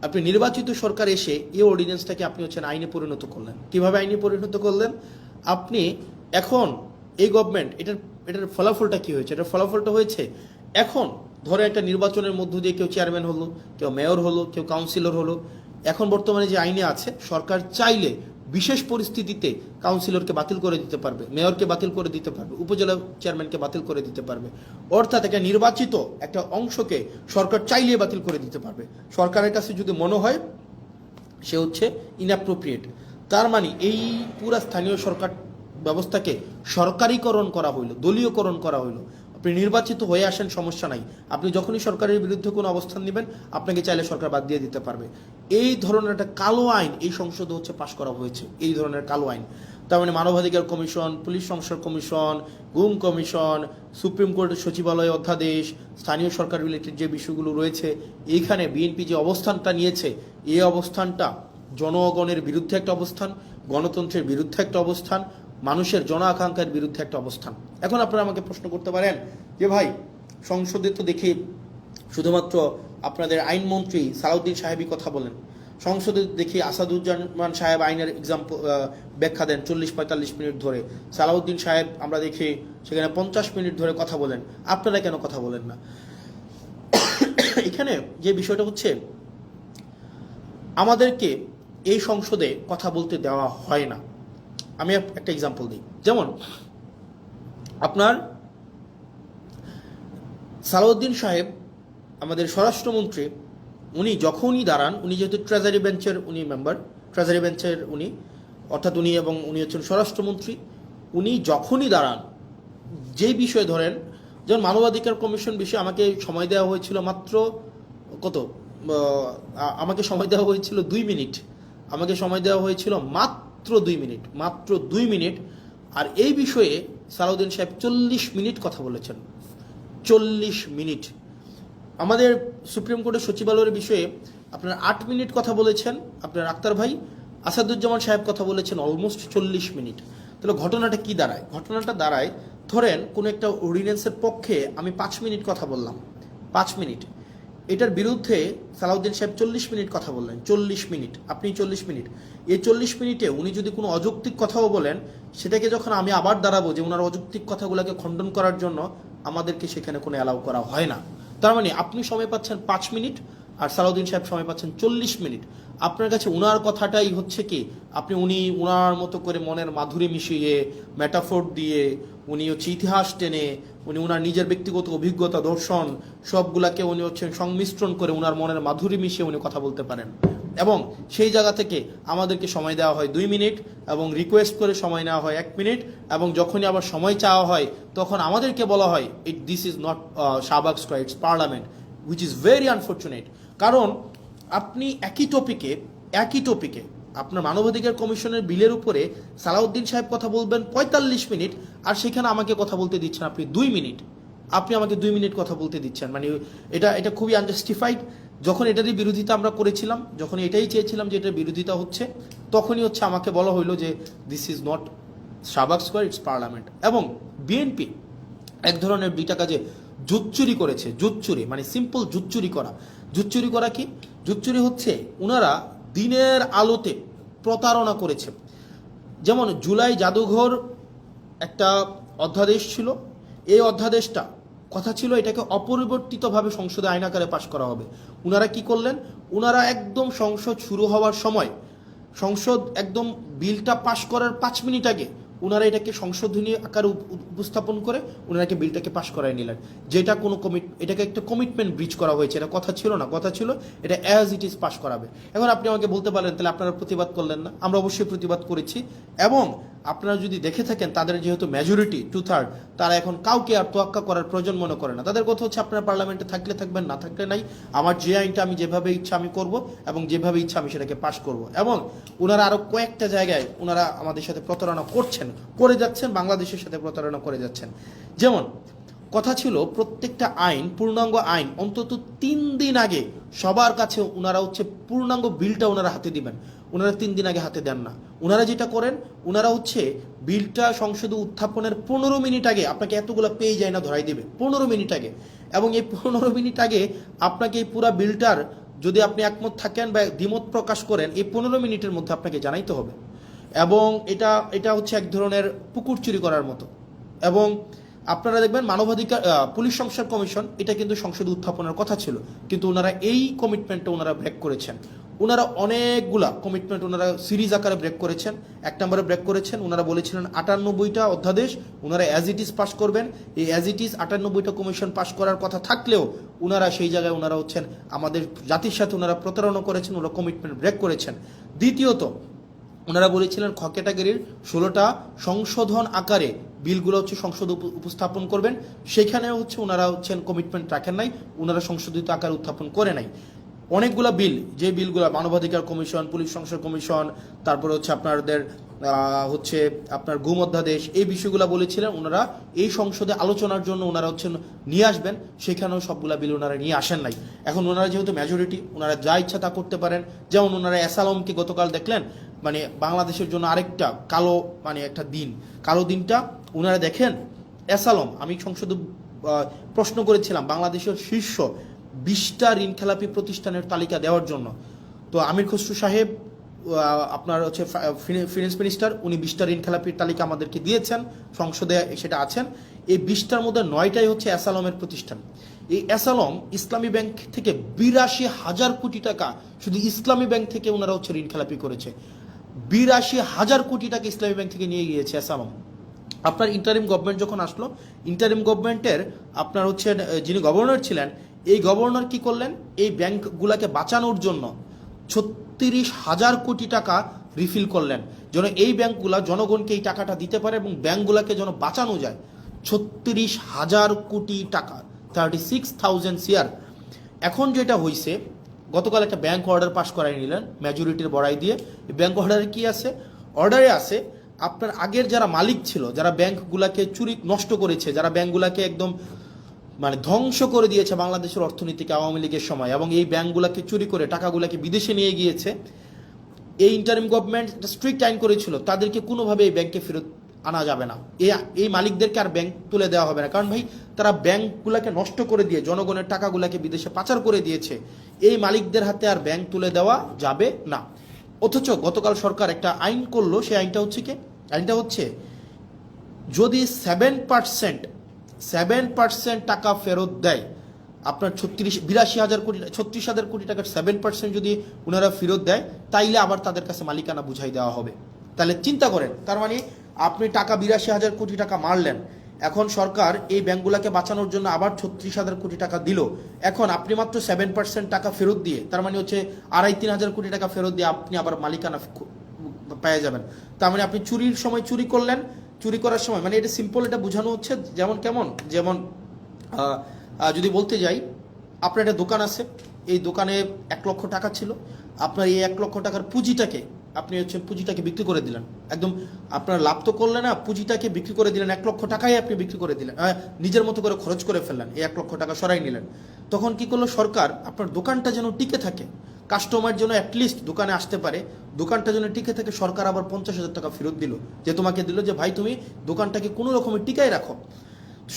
আপনি নির্বাচিত সরকার এসে এই অর্ডিন্যান্সটাকে আপনি আইনে পরিণত করলেন। কিভাবে আইনে পরিণত করলেন? আপনি এখন এই গভর্নমেন্ট, এটার ফলাফলটা কি হয়েছে? এটার ফলাফলটা হয়েছে, এখন ধরে একটা নির্বাচনের মধ্য দিয়ে কেউ চেয়ারম্যান হলো, কেউ মেয়র হলো, কেউ কাউন্সিলর হলো। এখন বর্তমানে যে আইনে আছে, সরকার চাইলে বিশেষ পরিস্থিতিতে কাউন্সিলরকে বাতিল করে দিতে পারবে, মেয়রকে বাতিল করে দিতে পারবে, উপজেলা চেয়ারম্যানকে বাতিল করে দিতে পারবে। অর্থাৎ একটা নির্বাচিত একটা অংশকে সরকার চাইলে বাতিল করে দিতে পারবে, সরকারের কাছে যদি মনে হয় সে ইনঅ্যাপ্রোপ্রিয়েট। তার মানে এই পুরা স্থানীয় সরকার ব্যবস্থাকে সরকারিকরণ করা হইল, দলীয়করণ করা হইল। আপনি নির্বাচিত হয়ে আসেন, সমস্যা নাই, আপনি যখনই সরকারের বিরুদ্ধে কোনো অবস্থান নেবেন, আপনাকে চাইলে সরকার বাদ দিয়ে দিতে পারবে। এই ধরনের একটা কালো আইন এই সংসদে পাশ করা হয়েছে, এই ধরনের কালো আইন। তার মানে মানবাধিকার কমিশন, পুলিশ সংস্কার কমিশন, গুম কমিশন, সুপ্রিম কোর্টের সচিবালয় অধ্যাদেশ, স্থানীয় সরকার রিলেটেড যে বিষয়গুলো রয়েছে, এইখানে বিএনপি যে অবস্থানটা নিয়েছে, এই অবস্থানটা জনগণের বিরুদ্ধে একটা অবস্থান, গণতন্ত্রের বিরুদ্ধে একটা অবস্থান, মানুষের জন আকাঙ্ক্ষার বিরুদ্ধে একটা অবস্থান। এখন আপনারা আমাকে প্রশ্ন করতে পারেন যে ভাই, সংসদে তো দেখি শুধুমাত্র আপনাদের আইনমন্ত্রী সালাউদ্দিন সাহেবই কথা বলেন, সংসদে দেখি আসাদুজ্জামান সাহেব আইনের ব্যাখ্যা দেন 40-45 মিনিট ধরে, সালাউদ্দিন সাহেব আমরা দেখি সেখানে 50 মিনিট ধরে কথা বলেন, আপনারা কেন কথা বলেন না? এখানে যে বিষয়টা আমাদেরকে এই সংসদে কথা বলতে দেওয়া হয় না। আমি একটা এক্সাম্পল দিই, যেমন আপনার সালাউদ্দিন সাহেব আমাদের স্বরাষ্ট্রমন্ত্রী উনি যখনই দাঁড়ান, উনি যেহেতু ট্রেজারি বেঞ্চের উনি মেম্বার, ট্রেজারি বেঞ্চের উনি, অর্থাৎ উনি এবং উনি হচ্ছেন স্বরাষ্ট্রমন্ত্রী, উনি যখনই দাঁড়ান যেই বিষয়ে ধরেন, যেমন মানবাধিকার কমিশন বিষয়ে আমাকে সময় দেওয়া হয়েছিল মাত্র কত, আমাকে সময় দেওয়া হয়েছিল 2 মিনিট, আমাকে সময় দেওয়া হয়েছিল মাত্র 2 মিনিট, মাত্র 2 মিনিট। আর এই বিষয়ে সালাউদ্দিন সাহেব 40 মিনিট কথা বলেছেন, 40 মিনিট। আমাদের সুপ্রিম কোর্টের সচিবালয়ের বিষয়ে আপনার 8 মিনিট কথা বলেছেন আপনার আক্তার ভাই, আসাদুজ্জামান সাহেব কথা বলেছেন অলমোস্ট 40 মিনিট। তাহলে ঘটনাটা কি দাঁড়ায়? ঘটনাটা দাঁড়ায়, ধরেন কোনো একটা অর্ডিন্যান্সের পক্ষে আমি 5 মিনিট কথা বললাম, 5 মিনিট, এটার বিরুদ্ধে সালাউদ্দিন সাহেব 40 মিনিট কথা বললেন, 40 মিনিট, আপনি 40 মিনিট। এই 40 মিনিটে উনি যদি কোনো অযৌক্তিক কথাও বলেন, সেটাকে যখন আমি আবার দাঁড়াবো যে ওনার অযৌক্তিক কথাগুলোকে খণ্ডন করার জন্য, আমাদেরকে সেখানে কোনো অ্যালাউ করা হয় না। তার মানে আপনি সময় পাচ্ছেন 5 মিনিট আর সালাউদ্দিন সাহেব সময় পাচ্ছেন 40 মিনিট। আপনার কাছে উনার কথাটাই হচ্ছে কি, আপনি উনার মতো করে মনের মাধুরী মিশিয়ে, মেটাফোর দিয়ে, উনি হচ্ছে ইতিহাস টেনে, উনি উনার নিজের ব্যক্তিগত অভিজ্ঞতা, দর্শন সবগুলাকে উনি হচ্ছেন সংমিশ্রণ করে উনার মনের মাধুরী মিশিয়ে উনি কথা বলতে পারেন। এবং সেই জায়গা থেকে আমাদেরকে সময় দেওয়া হয় 2 মিনিট এবং রিকোয়েস্ট করে সময় নেওয়া হয় 1 মিনিট, এবং যখনই আবার সময় চাওয়া হয় তখন আমাদেরকে বলা হয় this is not Shahbag square, it's parliament, which is very unfortunate. কারণ আপনি একই টপিকে আপনার মানবাধিকার কমিশনের বিলের উপরে সালাউদ্দিন সাহেব কথা বলবেন 45 মিনিট, আর সেখানে আমাকে কথা বলতে দিচ্ছেন আপনি 2 মিনিট, আপনি আমাকে 2 মিনিট কথা বলতে দিচ্ছেন। মানে এটা খুবই আনজাস্টিফাইড। যখন এটারই বিরোধিতা আমরা করেছিলাম, যখন এটাই চেয়েছিলাম যে এটার বিরোধিতা হচ্ছে, তখনই হচ্ছে আমাকে বলা হইলো যে this is not Shahbag square, it's parliament. এবং বিএনপি এক ধরনের 2টা কাজে জুচ্চুরি করেছে, জুচ্চুরি মানে সিম্পল জুচ্চুরি করা। জুচ্চুরি করা কি? জুচ্চুরি হচ্ছে ওনারা দিনের আলোতে প্রতারণা করেছে। যেমন জুলাই জাদুঘর একটা অধ্যাদেশ ছিল, এই অধ্যাদেশটা কথা ছিল এটাকে অপরিবর্তিতভাবে সংসদে আইন আকারে পাশ করা হবে। উনারা কি করলেন? উনারা একদম সংসদ শুরু হওয়ার সময়, সংসদ একদম বিলটা পাশ করার 5 মিনিট আগে ওনারা এটাকে সংশোধনী আকারে উপস্থাপন করে ওনারাকে বিলটাকে পাশ করায় নিলেন, যেটা কোনো এটাকে একটা কমিটমেন্ট ব্রিচ করা হয়েছে। এটা কথা ছিল না, কথা ছিল এটা অ্যাজ ইট ইজ পাশ করাবে। এখন আপনি আমাকে বলতে পারেন তাহলে আপনারা প্রতিবাদ করলেন না? আমরা অবশ্যই প্রতিবাদ করেছি, এবং আপনারা যদি দেখে থাকেন তাদের যেহেতু মেজরিটি 2/3, তারা এখন কাউকে আর তোয়াক্কা করার প্রয়োজন মনে করে না। তাদের কথা হচ্ছে আপনারা পার্লামেন্টে থাকলে থাকবেন, না থাকলে নাই, আমার যে আইনটা আমি যেভাবে ইচ্ছা আমি করব এবং যেভাবে ইচ্ছা আমি সেটাকে পাশ করব। এবং ওনারা আরো কয়েকটা জায়গায় ওনারা আমাদের সাথে প্রতারণা করে যাচ্ছেন, বাংলাদেশের সাথে প্রতারণা করে যাচ্ছেন। যেমন কথা ছিল প্রত্যেকটা আইন, পূর্ণাঙ্গ আইন অন্তত 3 দিন আগে সবার কাছে ওনারা হচ্ছে পূর্ণাঙ্গ বিলটা ওনারা হাতে দিবেন। ওনারা 3 দিন আগে হাতে দেন না। ওনারা যেটা করেন, ওনারা হচ্ছে বিলটা সংসদে উত্থাপনের 15 মিনিট আগে আপনাকে এতগুলো পেয়ে যায় না ধরাই দিবে, 15 মিনিট আগে। এবং এই 15 মিনিট আগে আপনাকে এই পুরো বিলটার যদি আপনি একমত থাকেন বা দ্বিমত প্রকাশ করেন, এই 15 মিনিটের মধ্যে আপনাকে জানাইতে হবে। এবং এটা হচ্ছে এক ধরনের পুকুর চুরি করার মতো। এবং আপনারা দেখবেন মানবাধিকার পুলিশ সংস্কার কমিশন, এটা কিন্তু সংসদে উত্থাপনের কথা ছিল, কিন্তু ওনারা এই কমিটমেন্টটা ওনারা ব্রেক করেছেন। ওনারা অনেকগুলা কমিটমেন্ট ওনারা সিরিজ আকারে ব্রেক করেছেন। 1 নম্বরে ব্রেক করেছেন, ওনারা বলেছিলেন 98টা অধ্যাদেশ ওনারা অ্যাজ ইট ইজ পাস করবেন। এই অ্যাজ ইট ইজ 98টা কমিশন পাস করার কথা থাকলেও ওনারা সেই জায়গায় ওনারা হচ্ছেন আমাদের জাতির সাথে ওনারা প্রতারণা করেছেন, ওনারা কমিটমেন্ট ব্রেক করেছেন। দ্বিতীয়ত ওনারা বলেছিলেন খ ক্যাটাগরির 16টা সংশোধন আকারে বিলগুলো হচ্ছে সংসদে উপস্থাপন করবেন, সেখানেও হচ্ছে ওনারা হচ্ছেন কমিটমেন্ট রাখেন নাই, ওনারা সংশোধিত আকারে উত্থাপন করে নাই। অনেকগুলা বিল, যে বিলগুলো মানবাধিকার কমিশন, পুলিশ সংস্কার কমিশন, তারপরে হচ্ছে আপনার গুম অধ্যাদেশ, এই বিষয়গুলো বলেছিলেন ওনারা এই সংসদে আলোচনার জন্য ওনারা হচ্ছেন নিয়ে আসবেন, সেখানেও সবগুলা বিল ওনারা নিয়ে আসেন নাই। এখন ওনারা যেহেতু মেজরিটি, ওনারা যা ইচ্ছা তা করতে পারেন। যেমন ওনারা অ্যাসালমকে গতকাল দেখলেন, মানে বাংলাদেশের জন্য আরেকটা কালো, মানে একটা দিন, কালো দিনটা ওনারা দেখেন। অ্যাসালম, আমি সংসদে প্রশ্ন করেছিলাম বাংলাদেশের শীর্ষ 20টা ঋণখেলাপি প্রতিষ্ঠানের তালিকা দেওয়ার জন্য। তো আমির খসরু সাহেব আপনার হচ্ছে ফিনান্স মিনিস্টার, উনি 20টা ঋণখেলাপির তালিকা আমাদেরকে দিয়েছেন, সংসদে সেটা আছেন। এই 20টার মধ্যে 9টাই হচ্ছে অ্যাসালমের প্রতিষ্ঠান। এই অ্যাসালম ইসলামী ব্যাংক থেকে 82,000 কোটি টাকা শুধু ইসলামী ব্যাংক থেকে ওনারা হচ্ছে ঋণখেলাপি করেছে। 82,000 কোটি টাকা ইসলামী ব্যাংক থেকে নিয়ে গিয়েছে অ্যাসালম। আপনার ইন্টারিম গভর্নমেন্ট যখন আসলো, ইন্টারিম গভর্নমেন্টের আপনার হচ্ছে যিনি গভর্নর ছিলেন, এই গভর্নর কি করলেন, এই ব্যাংকগুলোকে বাঁচানোর জন্য 36,000 কোটি টাকা রিফিল করলেন, যেন এই ব্যাংকগুলো জনগণকে এই টাকাটা দিতে পারে এবং ব্যাংকগুলোকে যেন বাঁচানো যায়। 36,000 কোটি টাকা, 36,000 CR। এখন যেটা হয়েছে, গতকাল একটা ব্যাংক অর্ডার পাস করাই নিলেন মেজরিটির বড়াই দিয়ে। ব্যাংক অর্ডারে কি আছে? অর্ডারে আছে আপনার আগের যারা মালিক ছিল, যারা ব্যাংকগুলোকে চুরি নষ্ট করেছে, যারা ব্যাংকগুলোকে একদম মানে ধ্বংস করে দিয়েছে বাংলাদেশের অর্থনীতিকে আওয়ামী লীগের সময়, এবং এই ব্যাংকগুলোকে চুরি করে টাকাগুলোকে বিদেশে নিয়ে গিয়েছে, এই ইন্টারিম গভর্নমেন্ট স্ট্রিক্ট আইন করেছিল তাদেরকে কোনোভাবে এই ব্যাংকে ফেরত আনা যাবে না, এই মালিকদেরকে আর ব্যাংক তুলে দেওয়া হবে না। কারণ ভাই, তারা ব্যাংকগুলোকে নষ্ট করে দিয়ে জনগণের টাকাগুলোকে বিদেশে পাচার করে দিয়েছে, এই মালিকদের হাতে আর ব্যাংক তুলে দেওয়া যাবে না। অথচ গতকাল সরকার একটা আইন করলো, সেই আইনটা হচ্ছে কি? আইনটা হচ্ছে যদি 7% টাকা ফেরত দেয়, আপনার 36,000 কোটি টাকার 7% যদি ওনারা ফেরত দেয়, তাইলে আবার তাদের কাছে মালিকানা বুঝাই দেওয়া হবে। তাহলে চিন্তা করেন, তার মানে আপনি টাকা 82,000 কোটি টাকা মারলেন, এখন সরকার এই ব্যাংকগুলোকে বাঁচানোর জন্য আবার 36,000 কোটি টাকা দিল। এখন আপনি মাত্র 7% টাকা ফেরত দিয়ে, তার মানে হচ্ছে 2,500-3,000 কোটি টাকা ফেরত দিয়ে আপনি আবার মালিকানা পেয়ে যাবেন। তার মানে আপনি চুরির সময় চুরি করলেন, চুরি করার সময়, মানে এটা সিম্পল, এটা বোঝানো হচ্ছে যেমন যদি বলতে যাই, আপনার একটা দোকান আছে, এই দোকানে 1 লক্ষ টাকা ছিল, আপনার এই 1 লক্ষ টাকার পুঁজিটাকে পুঁজিটাকে বিক্রি করে দিলেন, একদম আপনার লাভ তো করলেন না, পুঁজিটাকে বিক্রি করে দিলেন, 1 লক্ষ টাকাই আপনি বিক্রি করে দিলেন, নিজের মতো করে খরচ করে ফেললেন, এই 1 লক্ষ টাকা সরাই নিলেন। তখন কি করলো সরকার, আপনার দোকানটা যেন টিকে থাকে, কাস্টমার যেন অ্যাটলিস্ট দোকানে আসতে পারে, দোকানটা যেন টিকে থাকে, সরকার আবার 50,000 টাকা ফেরত দিল, যে তোমাকে দিল যে ভাই তুমি দোকানটাকে কোনো রকমের টিকায় রাখো।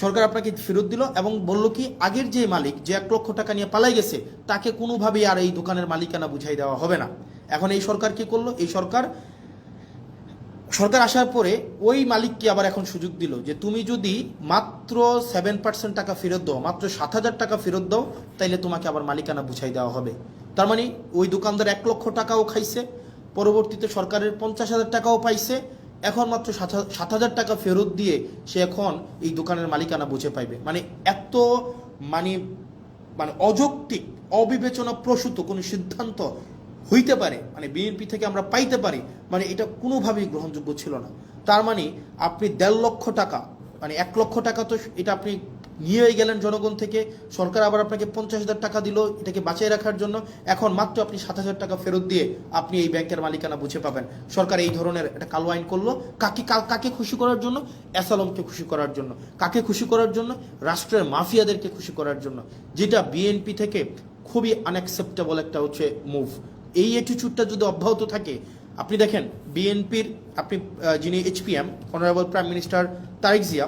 সরকার আপনাকে ফেরত দিল এবং বলল কি, আগের যে মালিক, যে 1 লক্ষ টাকা নিয়ে পালাই গেছে, তাকে কোনোভাবেই আর এই দোকানের মালিকানা বুঝাই দেওয়া হবে না। এখন এই সরকার কি করলো, এই সরকার আসার পরে ওই মালিককে আবার এখন সুযোগ দিল যে তুমি যদি মাত্র 7% টাকা ফেরত দাও, মাত্র 7,000 টাকা ফেরত দাও, তাইলে তোমাকে আবার মালিকানা বুঝাই দেওয়া হবে। তার মানে ওই দোকানদার 1 লক্ষ টাকাও খাইছে, পরবর্তীতে সরকারের 50,000 টাকাও পাইছে, এখন মাত্র 7,000 টাকা ফেরত দিয়ে সে এখন এই দোকানের মালিকানা বুঝে পাইবে। মানে এত মানে মানে অযৌক্তিক, অবিবেচনা প্রসূত কোনো সিদ্ধান্ত হইতে পারে, মানে বিএনপি থেকে আমরা পাইতে পারি, মানে এটা কোনোভাবেই গ্রহণযোগ্য ছিল না। তার মানে আপনি 1.5 লক্ষ টাকা, মানে 1 লক্ষ টাকা তো এটা আপনি নিয়েই গেলেন জনগণ থেকে, সরকার আবার আপনাকে 50,000 টাকা দিল এটাকে বাঁচিয়ে রাখার জন্য, এখন মাত্র আপনি 7,000 টাকা ফেরত দিয়ে আপনি এই ব্যাংকের মালিকানা বুঝে পাবেন। সরকার এই ধরনের একটা কালো আইন করলো, কাকে খুশি করার জন্য? অ্যাসালমকে খুশি করার জন্য। কাকে খুশি করার জন্য? রাষ্ট্রের মাফিয়াদেরকে খুশি করার জন্য, যেটা বিএনপি থেকে খুবই আনঅ্যাকসেপ্টেবল একটা হচ্ছে মুভ। এই অ্যাটিটিউডটা যদি অব্যাহত থাকে, আপনি দেখেন বিএনপির যিনি HPM honourable prime minister Tarique Zia,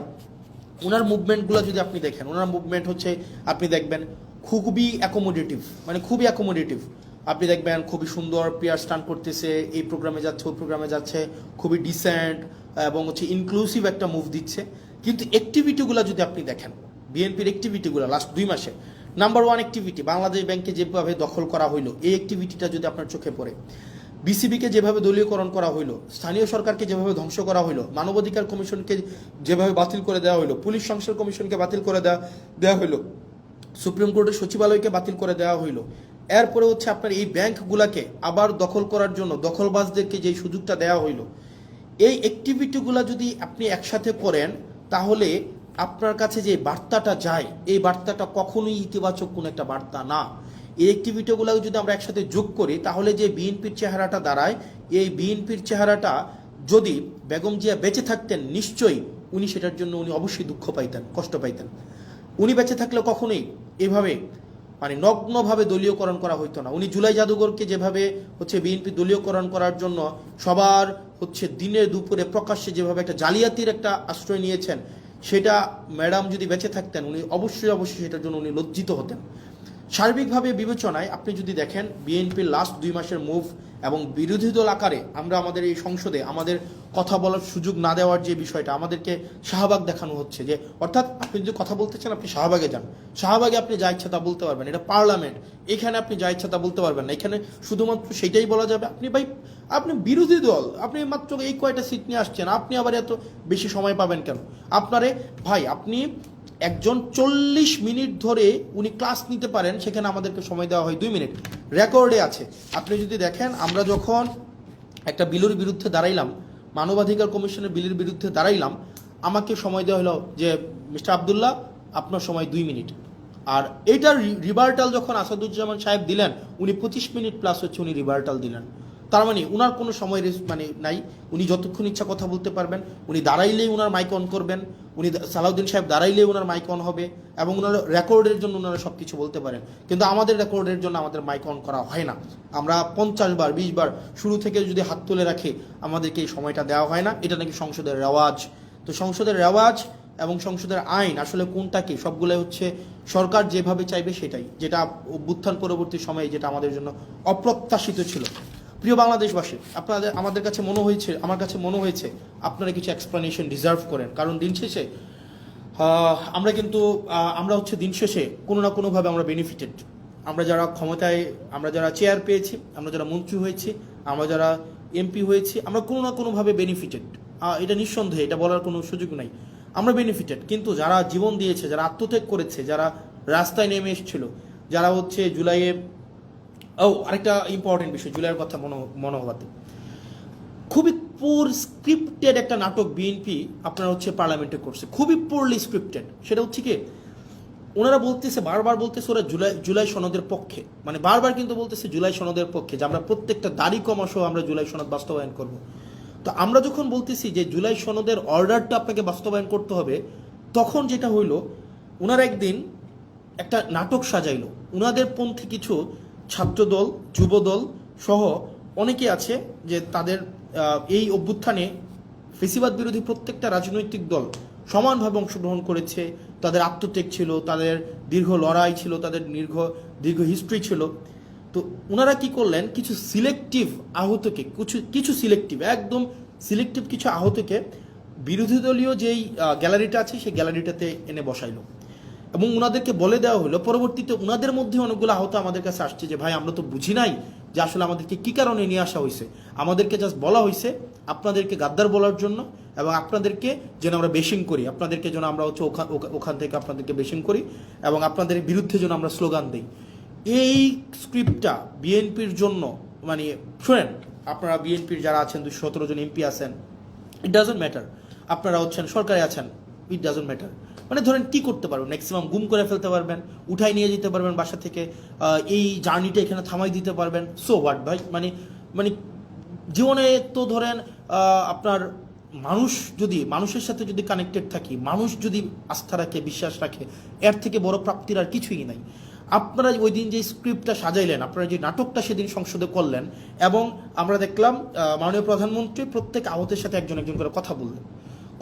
ওনার মুভমেন্টগুলো যদি আপনি দেখেন, ওনার মুভমেন্ট হচ্ছে আপনি দেখবেন খুবই অ্যাকোমোডেটিভ, মানে খুবই অ্যাকোমোডেটিভ। আপনি দেখবেন খুবই সুন্দর পেয়ার স্টান করতেছে, এই প্রোগ্রামে যাচ্ছে, ওই প্রোগ্রামে যাচ্ছে, খুবই ডিসেন্ট এবং হচ্ছে ইনক্লুসিভ একটা মুভ দিচ্ছে। কিন্তু অ্যাক্টিভিটিগুলো যদি আপনি দেখেন, বিএনপির অ্যাক্টিভিটিগুলো লাস্ট 2 মাসে, নাম্বার 1 অ্যাক্টিভিটি বাংলাদেশ ব্যাংকে যেভাবে দখল করা হইলো, এই অ্যাক্টিভিটিটা যদি আপনার চোখে পড়ে, বিসিবিকে যেভাবে দলীয়করণ করা হইলো, স্থানীয় সরকারকে যেভাবে ধ্বংস করা হইলো, মানবাধিকার কমিশনকে যেভাবে বাতিল করে দেওয়া হইলো, পুলিশ সংস্কার কমিশনকে বাতিল করে দেওয়া হইলো, সুপ্রিম কোর্টের সচিবালয়কে বাতিল করে দেওয়া হইলো, এরপরে হচ্ছে আপনার এই ব্যাংকগুলোকে আবার দখল করার জন্য দখলবাজদেরকে যে সুযোগটা দেওয়া হইলো, এই অ্যাক্টিভিটিগুলো যদি আপনি একসাথে করেন, তাহলে আপনার কাছে যে বার্তাটা যায়, এই বার্তাটা কখনোই ইতিবাচক কোনো একটা বার্তা না। এই অ্যাক্টিভিটিগুলো যদি আমরা একসাথে যোগ করি, তাহলে যে বিএনপির চেহারাটা দাঁড়ায়, এই বিএনপির চেহারাটা যদি বেগম জিয়া বেঁচে থাকতেন, নিশ্চয়ই উনি সেটার জন্য অবশ্যই দুঃখ পাইতেন, কষ্ট পাইতেন। উনি বেঁচে থাকলে কখনোই এভাবে মানে নগ্নভাবে দলীয়করণ করা হইতো না। উনি জুলাই জাদুঘরকে যেভাবে হচ্ছে বিএনপি দলীয়করণ করার জন্য সবার হচ্ছে দিনে দুপুরে প্রকাশ্যে যেভাবে একটা জালিয়াতির একটা আশ্রয় নিয়েছেন, সেটা ম্যাডাম যদি বেঁচে থাকতেন উনি অবশ্যই সেটার জন্য উনি লজ্জিত হতেন। সার্বিকভাবে বিবেচনায় আপনি যদি দেখেন বিএনপির লাস্ট 2 মাসের মুভ এবং বিরোধী দল আকারে আমরা আমাদের এই সংসদে আমাদের কথা বলার সুযোগ না দেওয়ার যে বিষয়টা, আমাদেরকে শাহবাগ দেখানো হচ্ছে, যে অর্থাৎ আপনি যদি কথা বলতে চান আপনি শাহবাগে যান, শাহবাগে আপনি যা ইচ্ছা তা বলতে পারবেন, এটা পার্লামেন্ট, এখানে আপনি যা ইচ্ছা তা বলতে পারবেন না, এখানে শুধুমাত্র সেটাই বলা যাবে। আপনি বিরোধী দল, আপনি মাত্র এই কয়টা সিট নিয়ে আসছেন, আপনি আবার এত বেশি সময় পাবেন কেন? ভাই আপনি একজন 40 মিনিট ধরে উনি ক্লাস নিতে পারেন, সেখানে আমাদেরকে সময় দেওয়া হয় 2 মিনিট, রেকর্ডে আছে। আপনি যদি দেখেন, আমরা যখন একটা বিলের বিরুদ্ধে দাঁড়াইলাম, মানবাধিকার কমিশনের বিলের বিরুদ্ধে দাঁড়াইলাম, আমাকে সময় দেওয়া হলো যে মিস্টার আবদুল্লাহ আপনার সময় 2 মিনিট। আর এইটার রিভার্টাল যখন আসাদুজ্জামান সাহেব দিলেন, উনি 25 মিনিট প্লাস হচ্ছে উনি রিভার্টাল দিলেন। তার মানে উনার কোনো সময় মানে নাই, উনি যতক্ষণ ইচ্ছা কথা বলতে পারবেন। উনি দাঁড়াইলেই উনার মাইক অন করবেন, উনি সালাউদ্দিন সাহেব দাঁড়াইলেই উনার মাইক অন হবে, এবং উনার রেকর্ডের জন্য উনারা সব কিছু বলতে পারেন। কিন্তু আমাদের রেকর্ডের জন্য আমাদের মাইক অন করা হয় না। আমরা 50 বার 20 বার শুরু থেকে যদি হাত তুলে রাখি, আমাদেরকে এই সময়টা দেওয়া হয় না। এটা নাকি সংসদের রেওয়াজ। তো সংসদের রেওয়াজ এবং সংসদের আইন আসলে কোনটা কি, সবগুলো হচ্ছে সরকার যেভাবে চাইবে সেটাই, যেটা অভ্যুত্থান পরবর্তী সময়ে যেটা আমাদের জন্য অপ্রত্যাশিত ছিল। প্রিয় বাংলাদেশবাসী, আপনাদের আমাদের কাছে মনে হয়েছে, আমার কাছে মনে হয়েছে আপনারা কিছু এক্সপ্লানেশন ডিজার্ভ করেন। কারণ দিন শেষে আমরা কিন্তু আমরা হচ্ছে দিন শেষে কোনো না কোনোভাবে আমরা বেনিফিটেড। আমরা যারা ক্ষমতায়, আমরা যারা চেয়ার পেয়েছি, আমরা যারা মন্ত্রী হয়েছি, আমরা যারা এমপি হয়েছি, আমরা কোনো না কোনোভাবে বেনিফিটেড। এটা নিঃসন্দেহে, এটা বলার কোনো সুযোগ নাই, আমরা বেনিফিটেড। কিন্তু যারা জীবন দিয়েছে, যারা আত্মত্যাগ করেছে, যারা রাস্তায় নেমে এসেছিল, যারা হচ্ছে জুলাইয়ে, আরেকটা ইম্পর্টেন্ট বিষয়, জুলাইয়ের কথা মনে হওয়াতে, খুবই পুর স্ক্রিপ্টেড একটা নাটক বিএনপি আপনারা হচ্ছে পার্লামেন্টে করছে, খুবই পুরলি স্ক্রিপ্টেড। সেটা হচ্ছে কি, ওনারা বলতেছে, বারবার বলতেছে ওরা জুলাই সনদের পক্ষে, মানে বারবার কিন্তু বলতেছে জুলাই সনদের পক্ষে, যে আমরা প্রত্যেকটা দাড়ি কমা সহ আমরা জুলাই সনদ বাস্তবায়ন করব। তো আমরা যখন বলতেছি যে জুলাই সনদের অর্ডারটা আপনাকে বাস্তবায়ন করতে হবে, তখন যেটা হইল, ওনারা একদিন একটা নাটক সাজাইল। ওনাদের পন্থী কিছু ছাত্রদল, যুবদল সহ অনেকে আছে যে তাদের এই অভ্যুত্থানে ফেসিবাদ বিরোধী প্রত্যেকটা রাজনৈতিক দল সমানভাবে অংশগ্রহণ করেছে। তাদের আত্মত্যাগ ছিল, তাদের দীর্ঘ লড়াই ছিল, তাদের দীর্ঘ হিস্ট্রি ছিল। তো ওনারা কি করলেন, কিছু সিলেক্টিভ আহতকে, কিছু সিলেক্টিভ, একদম সিলেক্টিভ কিছু আহতকে বিরোধী দলীয় যেই গ্যালারিটা আছে সেই গ্যালারিটাতে এনে বসাইলো, এবং ওনাদেরকে বলে দেওয়া হলো, পরবর্তীতে ওনাদের মধ্যে অনেকগুলো আহত আমাদের কাছে আসছে যে ভাই আমরা তো বুঝি নাই যে আসলে আমাদেরকে কি কারণে নিয়ে আসা হয়েছে, আমাদেরকে জাস্ট বলা হয়েছে আপনাদেরকে গাদ্দার বলার জন্য, এবং আপনাদেরকে যেন আমরা বেশিং করি, আপনাদেরকে যেন আমরা হচ্ছে ওখান থেকে আপনাদেরকে বেশিং করি, এবং আপনাদের বিরুদ্ধে যেন আমরা স্লোগান দিই। এই স্ক্রিপ্টটা বিএনপির জন্য, মানে শোনেন, আপনারা বিএনপির যারা আছেন 217 জন এমপি আছেন, ইট ডাজন্ট ম্যাটার, আপনারা হচ্ছেন সরকারে আছেন, ইট ডাজন্ট ম্যাটার। মানে ধরেন কি করতে পারবেন, ম্যাক্সিমাম গুম করে ফেলতে পারবেন, উঠাই নিয়ে যেতে পারবেন বাসা থেকে, এই জার্নিটা এখানে থামাই দিতে পারবেন, সো হোয়াট ভাই। মানে জীবনে তো ধরেন আপনার মানুষের সাথে যদি কানেক্টেড থাকি, মানুষ যদি আস্থা রাখে, বিশ্বাস রাখে, এর থেকে বড় প্রাপ্তির আর কিছুই নাই। আপনারা ওই দিন যে স্ক্রিপ্টটা সাজাইলেন, আপনারা যে নাটকটা সেদিন সংসদে করলেন, এবং আমরা দেখলাম মাননীয় প্রধানমন্ত্রী প্রত্যেক আহতের সাথে একজন একজন করে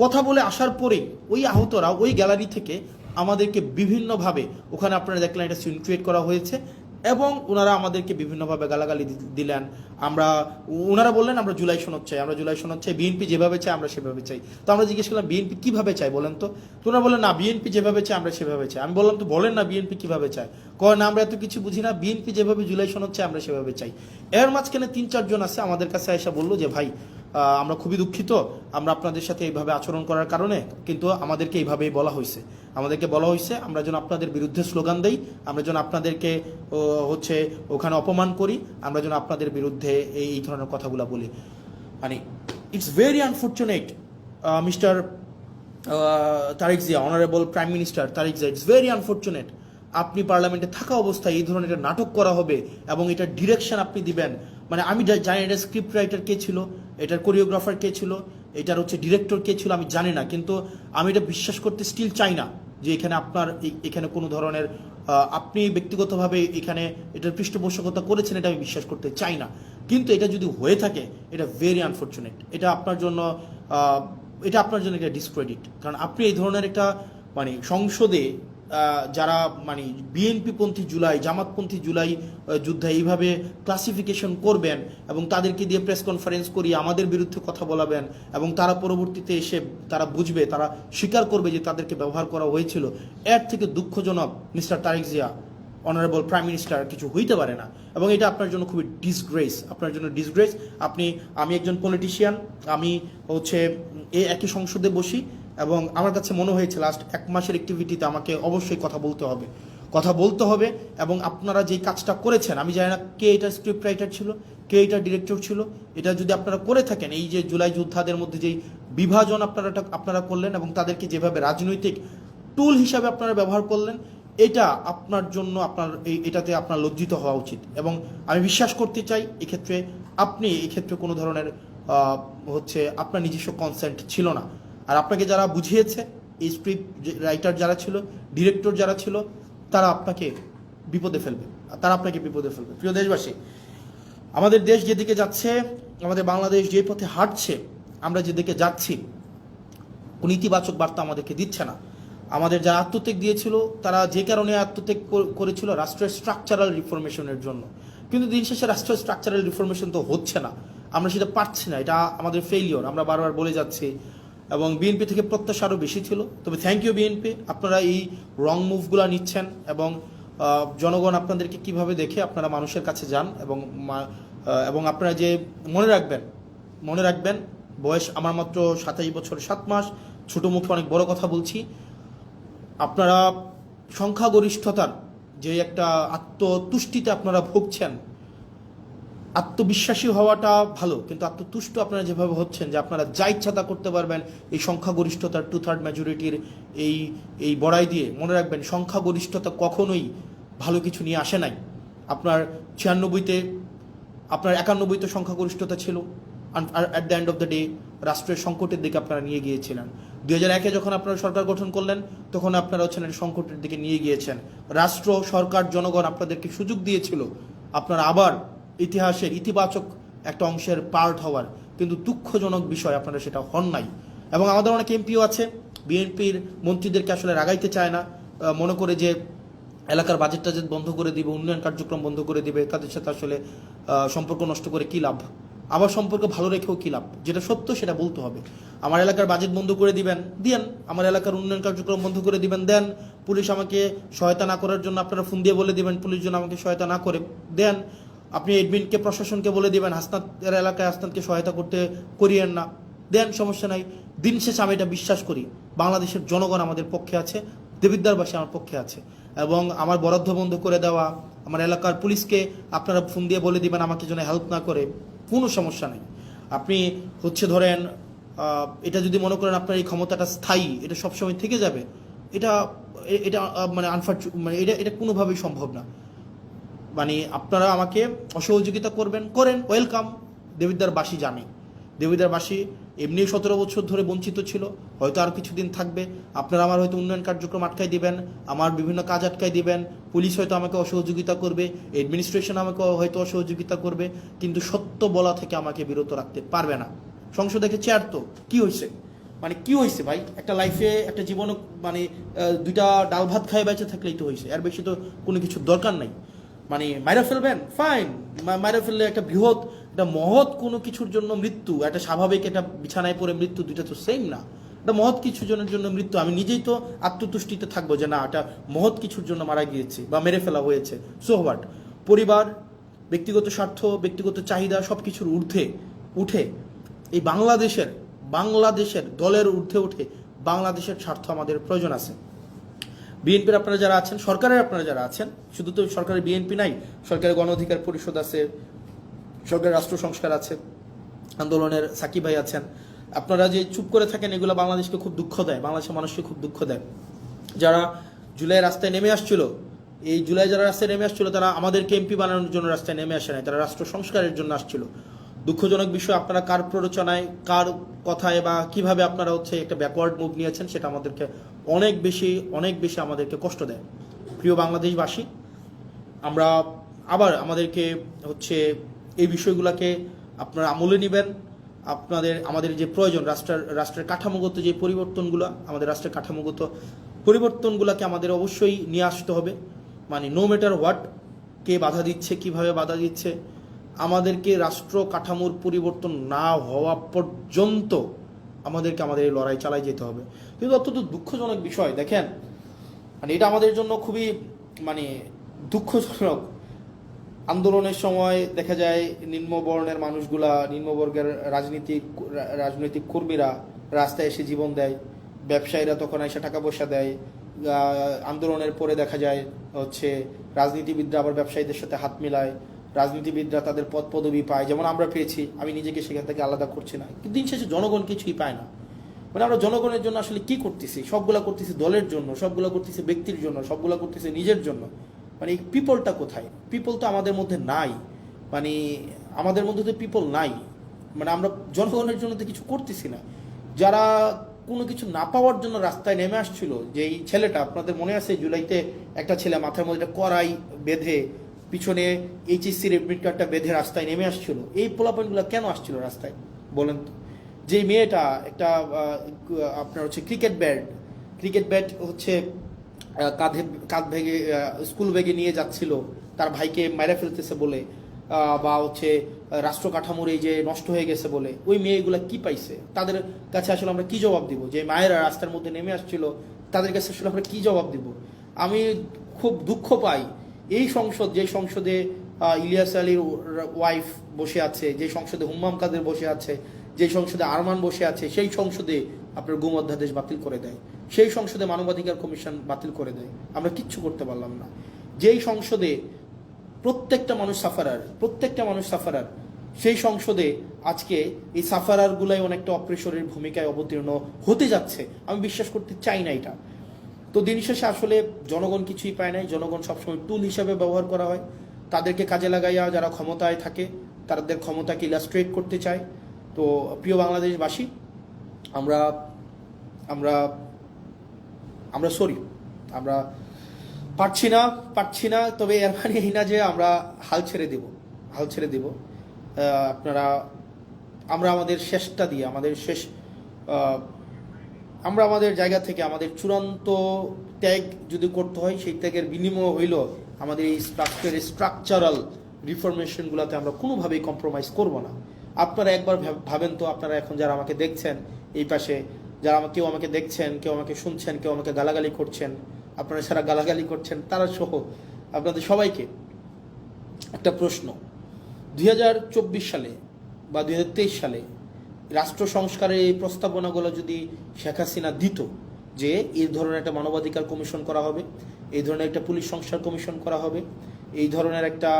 কথা বলে আসার পরেই ওই আহতরা ওই গ্যালারি থেকে আমাদেরকে বিভিন্নভাবে, ওখানে আপনারা দেখলেন এটা সিন ক্রিয়েট করা হয়েছে, এবং ওনারা আমাদেরকে বিভিন্নভাবে গালাগালি দিলেন। ওনারা বললেন আমরা জুলাই সনদ চাই, বিএনপি যেভাবে চাই আমরা সেভাবে চাই। তো আমরা জিজ্ঞেস করলাম বিএনপি কিভাবে চাই বলেন তো? ওনারা বললেন না, বিএনপি যেভাবে চাই আমরা সেভাবে চাই। আমি বললাম তো বলেন না বিএনপি কিভাবে চায়। না আমরা এত কিছু বুঝি না, বিএনপি যেভাবে জুলাই সনদ চাই আমরা সেভাবে চাই। এর মাঝখানে 3-4 জন আছে আমাদের কাছে এসে বললো যে ভাই আমরা খুবই দুঃখিত, আমরা আপনাদের সাথে এইভাবে আচরণ করার কারণে, কিন্তু আমাদেরকে এইভাবেই বলা হয়েছে, আমরা যেন আপনাদের বিরুদ্ধে স্লোগান দেই, আমরা যেন আপনাদেরকে হচ্ছে ওখানে অপমান করি, আমরা যেন আপনাদের বিরুদ্ধে এই ধরনের কথাগুলো বলি। মানে it's very unfortunate Mister Tarique Zia, honourable prime minister Tarique Zia, it's very unfortunate আপনি পার্লামেন্টে থাকা অবস্থায় এই ধরনের একটা নাটক করা হবে এবং এটার ডিরেকশন আপনি দিবেন। মানে আমি জানি এটার স্ক্রিপ্ট রাইটার কে ছিল, এটার কোরিওগ্রাফার কে ছিল, এটার হচ্ছে ডিরেক্টর কে ছিল, আমি জানি না, কিন্তু আমি এটা বিশ্বাস করতে স্টিল চাই না যে এখানে আপনার এখানে কোনো ধরনের আপনি ব্যক্তিগতভাবে এখানে এটার পৃষ্ঠপোষকতা করেছেন, এটা আমি বিশ্বাস করতে চাই না। কিন্তু এটা যদি হয়ে থাকে এটা ভেরি আনফর্চুনেট, এটা আপনার জন্য একটা ডিসক্রেডিট। কারণ আপনি এই ধরনের একটা মানে সংসদে যারা মানে বিএনপিপন্থী জুলাই, জামাতপন্থী জুলাই যুদ্ধে এইভাবে ক্লাসিফিকেশন করবেন এবং তাদেরকে দিয়ে প্রেস কনফারেন্স করিয়ে আমাদের বিরুদ্ধে কথা বলাবেন, এবং তারা পরবর্তীতে এসে তারা বুঝবে, তারা স্বীকার করবে যে তাদেরকে ব্যবহার করা হয়েছিল, এর থেকে দুঃখজনক Mister Tarique Zia, honourable prime minister, কিছু হইতে পারে না। এবং এটা আপনার জন্য খুবই ডিসগ্রেস, আমি একজন পলিটিশিয়ান, আমি হচ্ছে একই সংসদে বসি, এবং আমার কাছে মনে হয়েছে লাস্ট 1 মাসের অ্যাক্টিভিটিতে আমাকে অবশ্যই কথা বলতে হবে এবং আপনারা যেই কাজটা করেছেন, আমি জানি না কে এটা স্ক্রিপ্ট রাইটার ছিল, কে এটা ডিরেক্টর ছিল, এটা যদি আপনারা করে থাকেন, এই যে জুলাই যোদ্ধাদের মধ্যে যেই বিভাজন আপনারা করলেন এবং তাদেরকে যেভাবে রাজনৈতিক টুল হিসাবে আপনারা ব্যবহার করলেন, এটা আপনার জন্য এটাতে আপনার লজ্জিত হওয়া উচিত। এবং আমি বিশ্বাস করতে চাই আপনি এই ক্ষেত্রে কোনো ধরনের আপনার নিজস্ব কনসেন্ট ছিল না। আর আপনাকে যারা বুঝিয়েছে, এই স্ক্রিপ্ট রাইটার যারা ছিল, ডিরেক্টর যারা ছিল, তারা আপনাকে বিপদে ফেলবে। প্রিয় দেশবাসী, আমাদের দেশ যেদিকে যাচ্ছে, আমাদের বাংলাদেশ যে পথে হাঁটছে, আমরা যেদিকে যাচ্ছি, কোনো ইতিবাচক বার্তা আমাদেরকে দিচ্ছে না। আমাদের যারা আত্মত্যাগ দিয়েছিল, তারা যে কারণে আত্মত্যাগ করেছিল, রাষ্ট্রের স্ট্রাকচারাল রিফরমেশনের জন্য। কিন্তু দিন শেষে রাষ্ট্রের স্ট্রাকচারাল রিফরমেশন তো হচ্ছে না, আমরা সেটা পারছি না, এটা আমাদের ফেইলিওর, আমরা বারবার বলে যাচ্ছি। এবং বিএনপি থেকে প্রত্যাশা আরও বেশি ছিল। তবে থ্যাংক ইউ বিএনপি, আপনারা এই রং মুভগুলো নিচ্ছেন এবং জনগণ আপনাদেরকে কিভাবে দেখে আপনারা মানুষের কাছে যান। এবং আপনারা যে মনে রাখবেন, বয়স আমার মাত্র 27 বছর 7 মাস, ছোটো মুখে অনেক বড় কথা বলছি। আপনারা সংখ্যাগরিষ্ঠতার যে একটা আত্মতুষ্টিতে আপনারা ভুগছেন, আত্মবিশ্বাসী হওয়াটা ভালো, কিন্তু আত্মতুষ্ট আপনারা যেভাবে হচ্ছেন যে আপনারা যা ইচ্ছা তা করতে পারবেন এই সংখ্যাগরিষ্ঠতার 2/3 মেজরিটির এই বড়াই দিয়ে, মনে রাখবেন সংখ্যাগরিষ্ঠতা কখনোই ভালো কিছু নিয়ে আসে নাই। আপনার 96-তে, আপনার 91-তে সংখ্যাগরিষ্ঠতা ছিল, আর at the end of the day রাষ্ট্রের সংকটের দিকে আপনারা নিয়ে গিয়েছিলেন। 2001-এ যখন আপনারা সরকার গঠন করলেন, তখন আপনারা হচ্ছেন সংকটের দিকে নিয়ে গিয়েছেন। রাষ্ট্র, সরকার, জনগণ আপনাদেরকে সুযোগ দিয়েছিল আপনারা আবার ইতিহাসের ইতিবাচক একটা অংশের পার্ট হওয়ার, কিন্তু দুঃখজনক বিষয় আপনারা সেটা হন নাই। এবং আমাদের অনেক এমপিও আছে, বিএনপির মন্ত্রীদেরকে আসলে রাগাইতে চায় না, মনে করে যে এলাকার বাজেট টাজেট বন্ধ করে দিবে, উন্নয়ন কার্যক্রম বন্ধ করে দিবে, তাদের সাথে আসলে সম্পর্ক নষ্ট করে কী লাভ, আবার সম্পর্ক ভালো রেখেও কী লাভ। যেটা সত্য সেটা বলতে হবে। আমার এলাকার বাজেট বন্ধ করে দিবেন, দেন। আমার এলাকার উন্নয়ন কার্যক্রম বন্ধ করে দিবেন, দেন। পুলিশ আমাকে সহায়তা না করার জন্য আপনারা ফোন দিয়ে বলে দিবেন পুলিশ যেন আমাকে সহায়তা না করে, দেন। আপনি এডমিনকে, প্রশাসনকে বলে দিবেন হাসনাতের এলাকায় হাসনাতকে সহায়তা করিয়েন না, দেন, সমস্যা নাই। দিন শেষে আমি এটা বিশ্বাস করি, বাংলাদেশের জনগণ আমাদের পক্ষে আছে, দেবিদ্বারবাসী আমার পক্ষে আছে। এবং আমার বরাদ্দ বন্ধ করে দেওয়া, আমার এলাকার পুলিশকে আপনারা ফোন দিয়ে বলে দিবেন আমাকে যেন হেল্প না করে, কোনো সমস্যা নেই। আপনি ধরেন এটা যদি মনে করেন আপনার এই ক্ষমতাটা স্থায়ী, এটা সবসময় থেকে যাবে, এটা মানে এটা কোনোভাবেই সম্ভব না। মানে আপনারা আমাকে অসহযোগিতা করেন, ওয়েলকাম। দেবিদ্বারবাসী জানে, দেবিদ্বারবাসী এমনি 17 বছর ধরে বঞ্চিত ছিল, হয়তো আর কিছুদিন থাকবে। আপনারা আমার হয়তো উন্নয়ন কার্যক্রম আটকাই দিবেন, আমার বিভিন্ন কাজ আটকাই দিবেন, পুলিশ হয়তো আমাকে অসহযোগিতা করবে, অ্যাডমিনিস্ট্রেশন আমাকে হয়তো অসহযোগিতা করবে, কিন্তু সত্য বলা থেকে আমাকে বিরত রাখতে পারবে না। সংসদে চেয়ার তো কি হয়েছে ভাই, একটা লাইফে, একটা জীবনে, মানে 2টা ডাল ভাত খায় বেঁচে থাকলেই তো হয়েছে, এর বেশি তো কোনো কিছুর দরকার নাই। মানে মাইরা ফেলবেন, ফাইন, মাইরা ফেললে একটা মহৎ কোনো কিছুর জন্য মৃত্যু, একটা স্বাভাবিক একটা বিছানায় পড়ে মৃত্যু, দুইটা তো সেম না। একটা মহৎ কিছুর জন্য মৃত্যু, আমি নিজেই তো আত্মতুষ্টিতে থাকবো যে না, একটা মহৎ কিছুর জন্য মারা গিয়েছে বা মেরে ফেলা হয়েছে, সো হোয়াট। পরিবার, ব্যক্তিগত স্বার্থ, ব্যক্তিগত চাহিদা সব কিছুর ঊর্ধ্বে উঠে এই বাংলাদেশের দলের ঊর্ধ্বে উঠে বাংলাদেশের স্বার্থ আমাদের প্রয়োজন আছে। বিএনপির আপনারা যারা আছেন, সরকারের আপনারা যারা আছেন, শুধু তো সরকারের বিএনপি নাই, সরকারের গণ অধিকার পরিষদ আছে, সরকারের রাষ্ট্র সংস্কার আছে, আন্দোলনের সাকিব ভাই আছেন। আপনারা যে চুপ করে থাকেন, এগুলো বাংলাদেশকে খুব দুঃখ দেয়, বাংলাদেশের মানুষকে খুব দুঃখ দেয়। যারা জুলাই রাস্তায় নেমে আসছিল, এই জুলাই যারা রাস্তায় নেমে আসছিল, তারা আমাদেরকে এমপি বানানোর জন্য রাস্তায় নেমে আসে নাই, তারা রাষ্ট্র সংস্কারের জন্য আসছিল। দুঃখজনক বিষয়, আপনারা কার প্ররোচনায়, কার কথায় বা কিভাবে আপনারা একটা ব্যাকওয়ার্ড মুভ নিয়েছেন, সেটা আমাদেরকে অনেক বেশি আমাদেরকে কষ্ট দেয়। প্রিয় বাংলাদেশবাসী, আমরা আবার আমাদেরকে এই বিষয়গুলোকে আপনারা আমলে নেবেন। আমাদের যে প্রয়োজন, রাষ্ট্রের কাঠামোগত যে পরিবর্তনগুলো, আমাদের রাষ্ট্রের কাঠামোগত পরিবর্তনগুলোকে আমাদের অবশ্যই নিয়ে আসতে হবে। মানে নো ম্যাটার হোয়াট, কে বাধা দিচ্ছে, কিভাবে বাধা দিচ্ছে, আমাদেরকে রাষ্ট্র কাঠামোর পরিবর্তন না হওয়া পর্যন্ত আমাদের এই লড়াই চালাই যেতে হবে। কিন্তু অত্যন্ত দুঃখজনক বিষয়, দেখেন, মানে এটা আমাদের জন্য খুবই দুঃখজনক। আন্দোলনের সময় দেখা যায় নিম্নবর্ণের মানুষগুলা, নিম্নবর্গের রাজনৈতিক কর্মীরা রাস্তায় এসে জীবন দেয়, ব্যবসায়ীরা তখন এসে টাকা পয়সা দেয়, আন্দোলনের পরে দেখা যায় হচ্ছে রাজনীতিবিদরা আবার ব্যবসায়ীদের সাথে হাত মিলায়, রাজনীতিবিদরা তাদের পদ পদবি পায়, যেমন আমরা পেয়েছি। আমি নিজেকে সেখান থেকে আলাদা করছি না, কিন্তু দিন শেষে জনগণ কিছুই পায় না। মানে আমরা জনগণের জন্য আসলে কি করতেছি? সবগুলা করতেছি দলের জন্য, সবগুলা করতেছি ব্যক্তির জন্য, সবগুলা করতেছি নিজের জন্য। মানে এই পিপলটা কোথায়? পিপল তো আমাদের মধ্যে নাই, মানে আমাদের মধ্যে তো পিপল নাই। মানে আমরা জনগণের জন্য তো কিছু করতেছি না। যারা কোনো কিছু না পাওয়ার জন্য রাস্তায় নেমে আসছিল, যে এই ছেলেটা, আপনাদের মনে আছে জুলাইতে একটা ছেলে মাথার মধ্যে কড়াই বেঁধে পিছনে এইচএসসির এডমিট কার্ডটা বেঁধে রাস্তায় নেমে আসছিল, এই পোলাপয়েন্টগুলো কেন আসছিল রাস্তায় বলেন তো? যে মেয়েটা একটা আপনার হচ্ছে ক্রিকেট ব্যাট হচ্ছে কাঁধ ভেঙে স্কুল ব্যাগে নিয়ে যাচ্ছিল, তার ভাইকে মেরে ফেলতেছে বলে, বা হচ্ছে রাষ্ট্র কাঠামোর এই যে নষ্ট হয়ে গেছে বলে, ওই মেয়েগুলা কি পাইছে? তাদের কাছে আসলে আমরা কি জবাব দিব? যে মায়েরা রাস্তার মধ্যে নেমে আসছিল, তাদের কাছে আসলে আমরা কি জবাব দিব? আমি খুব দুঃখ পাই এই সংসদ, যে সংসদে ইলিয়াস আলীর ওয়াইফ বসে আছে, যে সংসদে হুম্মাম কাদের বসে আছে, যে সংসদে আরমান বসে আছে, সেই সংসদে আপনার গুম অধ্যাদেশ বাতিল করে দেয়, সেই সংসদে মানবাধিকার কমিশন বাতিল করে দেয়। আমরা কিচ্ছু করতে পারলাম না। যেই সংসদে প্রত্যেকটা মানুষ সাফারার, সেই সংসদে আজকে এই সাফারারগুলাই অনেকটা অপ্রেশরের ভূমিকায় অবতীর্ণ হতে যাচ্ছে। আমি বিশ্বাস করতে চাই না এটা। তো দিন শেষে আসলে জনগণ কিছুই পায় নাই, জনগণ সবসময় টুল হিসাবে ব্যবহার করা হয়। তাদেরকে কাজে লাগাইয়া যারা ক্ষমতায় থাকে তাদের ক্ষমতাকে ইলাস্ট্রেট করতে চায়। তো প্রিয় বাংলাদেশবাসী, আমরা আমরা আমরা সরি, আমরা পারছি না। তবে এর মানে এই না যে আমরা হাল ছেড়ে দেব। আমরা আমাদের শেষটা দিয়ে, আমরা আমাদের জায়গা থেকে আমাদের চূড়ান্ত ত্যাগ যদি করতে হয়, সেই ত্যাগের বিনিময় হইল আমাদের এই স্ট্রাকচারাল রিফরমেশনগুলোতে আমরা কোনোভাবেই কম্প্রোমাইজ করব না। আপনারা একবার ভাবেন তো, আপনারা এখন যারা আমাকে দেখছেন, এই পাশে যারা কেউ আমাকে দেখছেন, কেউ আমাকে শুনছেন, কেউ আমাকে গালাগালি করছেন, আপনারা যারা গালাগালি করছেন তারা সহ আপনাদের সবাইকে একটা প্রশ্ন। 2024 সালে বা 2023 সালে রাষ্ট্র সংস্কারের এই প্রস্তাবনাগুলো যদি শেখ হাসিনা দিত, যে এই ধরনের একটা মানবাধিকার কমিশন করা হবে, এই ধরনের একটা পুলিশ সংস্কার কমিশন করা হবে, এই ধরনের একটা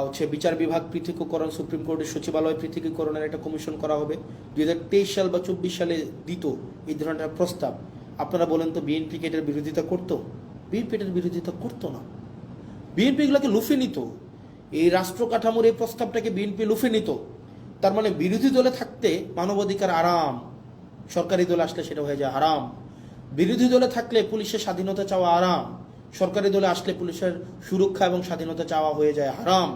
হচ্ছে বিচার বিভাগ পৃথকীকরণ, সুপ্রিম কোর্টের সচিবালয় পৃথকীকরণের একটা কমিশন করা হবে, 2023 সাল বা 24 সালে দিত এই ধরনের প্রস্তাব, আপনারা বলেন তো বিএনপি এটার বিরোধিতা করতো? বিএনপি এটার বিরোধিতা করতো না। বিএনপি এগুলোকে লুফে নিত। এই রাষ্ট্র কাঠামোর এই প্রস্তাবটাকে বিএনপি লুফে নিত। তার মানে বিরোধী দলে থাকতে মানবাধিকার আরাম, সরকারি দলে আসলে সেটা হয়ে যায় আরাম। বিরোধী দলে থাকলে পুলিশের স্বাধীনতা চাওয়া আরাম, সরকারি দলে আসলে পুলিশের সুরক্ষা এবং স্বাধীনতা চাওয়া হয়ে যায় হারাম।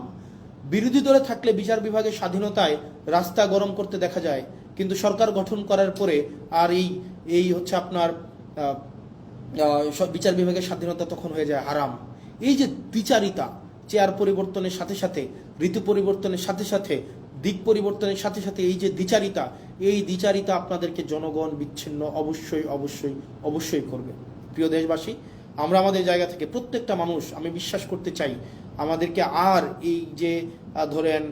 বিরোধী দলে থাকলে বিচার বিভাগের স্বাধীনতায় রাস্তা গরম করতে দেখা যায়, কিন্তু সরকার গঠন করার পরে আর এই হচ্ছে আপনার বিচার বিভাগের স্বাধীনতা তখন হয়ে যায় হারাম। এই যে দ্বিচারিতা, চেয়ার পরিবর্তনের সাথে সাথে, ঋতু পরিবর্তনের সাথে সাথে, দিক পরিবর্তনের সাথে সাথে এই যে দ্বিচারিতা আপনাদেরকে জনগণ বিচ্ছিন্ন অবশ্যই করবে। প্রিয় দেশবাসী, আমরা আমাদের জায়গা থেকে প্রত্যেকটা মানুষ, আমি বিশ্বাস করতে চাই, আমাদেরকে আর এই যে ধরেন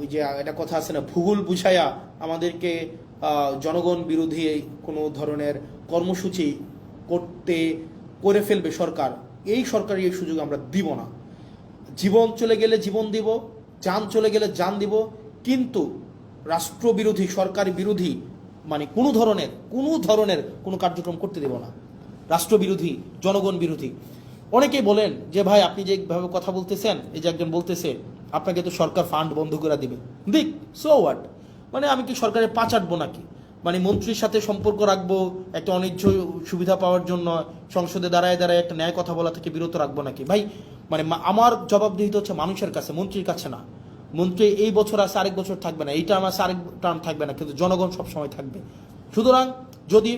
ওই যে একটা কথা আছে না, ভূগোল বুঝাইয়া আমাদেরকে জনগণ বিরোধী কোনো ধরনের কর্মসূচি করে ফেলবে সরকার, এই সরকারি এই সুযোগ আমরা দিব না। জীবন চলে গেলে জীবন দিব, যান চলে গেলে যান দিব, কিন্তু রাষ্ট্রবিরোধী, সরকারি বিরোধী মানে কোনো ধরনের কোনো কার্যক্রম করতে দেব না। রাষ্ট্রবিরোধী, জনগণ বিরোধী। অনেকেই বলেন যে ভাই আপনি যেভাবে কথা বলতেছেন, এই যে একজন বলতেছে আপনাকে তো সরকার ফান্ড বন্ধ করে দিবে, দেখ সো হোয়াট, মানে আমি কি সরকারের পা চাটবো নাকি? মানে মন্ত্রীর সাথে সম্পর্ক রাখবো একটা অনিচ্ছ সুবিধা পাওয়ার জন্য, সংসদে দাঁড়ায় একটা ন্যায় কথা বলা থেকে বিরত রাখবো নাকি? ভাই মানে আমার জবাবদিহিতা হচ্ছে মানুষের কাছে, মন্ত্রীর কাছে না। মন্ত্রী এই বছর আছে, আরেক বছর থাকবে না, এই টার্ম আছে, আরেক টার্ম থাকবে না, কিন্তু জনগণ সবসময় থাকবে। সুতরাং যদি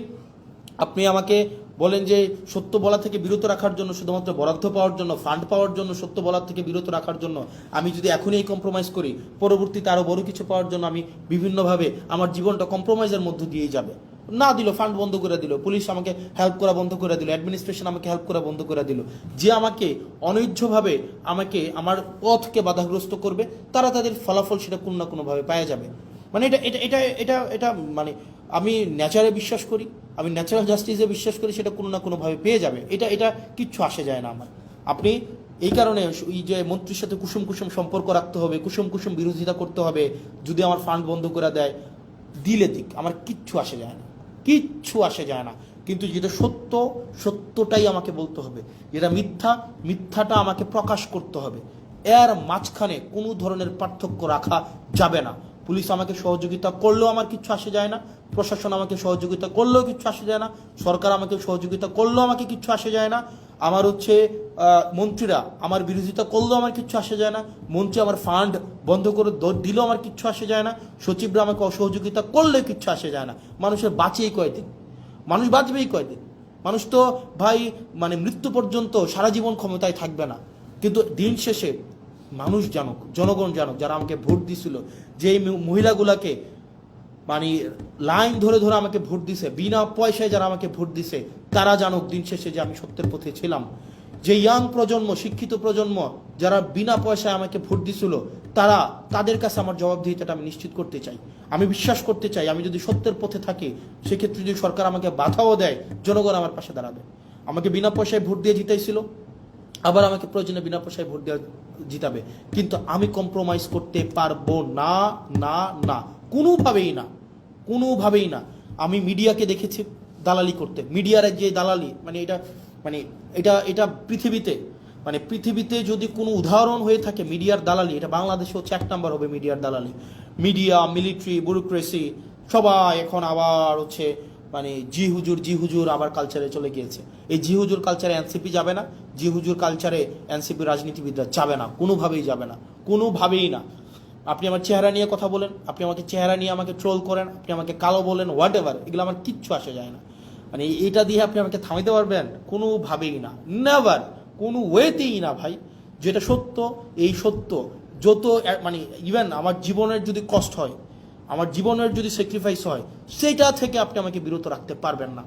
আপনি আমাকে বলেন যে সত্য বলা থেকে বিরত রাখার জন্য, শুধুমাত্র বরাদ্দ পাওয়ার জন্য, ফান্ড পাওয়ার জন্য, সত্য বলার থেকে বিরত রাখার জন্য আমি যদি এখনই এই কম্প্রোমাইজ করি, পরবর্তীতে আরও বড় কিছু পাওয়ার জন্য আমি বিভিন্নভাবে আমার জীবনটা কম্প্রোমাইজের মধ্য দিয়েই যাবে। না দিল, ফান্ড বন্ধ করে দিল, পুলিশ আমাকে হেল্প করা বন্ধ করে দিল, অ্যাডমিনিস্ট্রেশন আমাকে হেল্প করা বন্ধ করে দিল, যে আমাকে অনৈধ্যভাবে আমাকে আমার পথকে বাধাগ্রস্ত করবে, তারা তাদের ফলাফল সেটা কোনো না কোনোভাবে পাওয়া যাবে। মানে এটা এটা এটা এটা এটা মানে আমি ন্যাচারে বিশ্বাস করি, আমি ন্যাচারাল জাস্টিসে বিশ্বাস করি, সেটা কোনো না কোনোভাবে পেয়ে যাবে। এটা এটা কিচ্ছু আসে যায় না আমার। আপনি এই কারণে এই যে মন্ত্রীর সাথে কুসুম কুসুম সম্পর্ক রাখতে হবে, কুসুম কুসুম বিরোধিতা করতে হবে, যদি আমার ফান্ড বন্ধ করে দেয় দিলে দিক, আমার কিচ্ছু আসে যায় না, কিচ্ছু আসে যায় না। কিন্তু যেটা সত্য, সত্যটাই আমাকে বলতে হবে, যেটা মিথ্যা, মিথ্যাটা আমাকে প্রকাশ করতে হবে। এর মাঝখানে কোনো ধরনের পার্থক্য রাখা যাবে না। পুলিশ আমাকে সহযোগিতা করলেও আমার কিচ্ছু আসে যায় না, প্রশাসন আমাকে সহযোগিতা করলেও কিচ্ছু আসে যায় না, সরকার আমাকে সহযোগিতা করলেও আমাকে কিচ্ছু আসে যায় না, আমার হচ্ছে মন্ত্রীরা আমার বিরোধিতা করলেও আমার কিচ্ছু আসে যায় না, মন্ত্রী আমার ফান্ড বন্ধ করে দিলেও আমার কিচ্ছু আসে যায় না, সচিবরা আমাকে অসহযোগিতা করলেও কিচ্ছু আসে যায় না। মানুষের বাঁচেই কয়দিন, মানুষ বাঁচবেই কয়দিন, মানুষ তো ভাই মানে মৃত্যু পর্যন্ত সারা জীবন ক্ষমতায় থাকবে না। কিন্তু দিন শেষে মানুষ জানুক, জনগণ জানুক, যারা আমাকে ভোট দিছিল, যে মহিলাগুলাকে মানে লাইন ধরে ধরে আমাকে ভোট দিছে, বিনা পয়সায় যারা আমাকে ভোট দিছে, তারা জানুক দিন শেষে যে আমি সত্যের পথে ছিলাম। যে ইয়াং প্রজন্ম, শিক্ষিত প্রজন্ম যারা বিনা পয়সায় আমাকে ভোট দিছিল, তাদের কাছে আমার জবাবদিহিতাটা আমি নিশ্চিত করতে চাই। আমি বিশ্বাস করতে চাই, আমি যদি সত্যের পথে থাকি, সেক্ষেত্রে যদি সরকার আমাকে বাধাও দেয়, জনগণ আমার পাশে দাঁড়াবে। আমাকে বিনা পয়সায় ভোট দিয়ে জিতাইছিল, আবার আমাকে প্রয়োজনে বিনা পয়সায় ভোট দেওয়া জিতাবে, কিন্তু আমি কম্প্রোমাইজ করতে পারবো না, না না, কোনোভাবেই না, কোনোভাবেই না। আমি মিডিয়াকে দেখেছি দালালি করতে, মিডিয়ার যে দালালি, মানে এটা মানে এটা এটা পৃথিবীতে মানে পৃথিবীতে যদি কোনো উদাহরণ হয়ে থাকে মিডিয়ার দালালি, এটা বাংলাদেশে হচ্ছে 1 নাম্বার হবে মিডিয়ার দালালি। মিডিয়া, মিলিটারি, ব্যুরোক্রেসি সবাই এখন আবার হচ্ছে মানে জি হুজুর আবার কালচারে চলে গিয়েছে। এই জি হুজুর কালচারে এনসিপি যাবে না, জি হুজুর কালচারে এনসিপি রাজনীতিবিদরা যাবে না, কোনোভাবেই যাবে না, কোনোভাবেই না। আপনি আমার চেহারা নিয়ে কথা বলেন, আপনি আমাকে চেহারা নিয়ে আমাকে ট্রোল করেন, আপনি আমাকে কালো বলেন, হোয়াট এভার, এগুলো আমার কিচ্ছু আসে যায় না। মানে এটা দিয়ে আপনি আমাকে থামাইতে পারবেন? কোনোভাবেই না, নেভার, কোনো ওয়েতেই না ভাই। যেটা সত্য, এই সত্য যত মানে ইভেন আমার জীবনের যদি কষ্ট হয়, আমার জীবনের যদি স্যাক্রিফাইস হয়, সেইটা থেকে আপনি আমাকে বিরত রাখতে পারবেন না,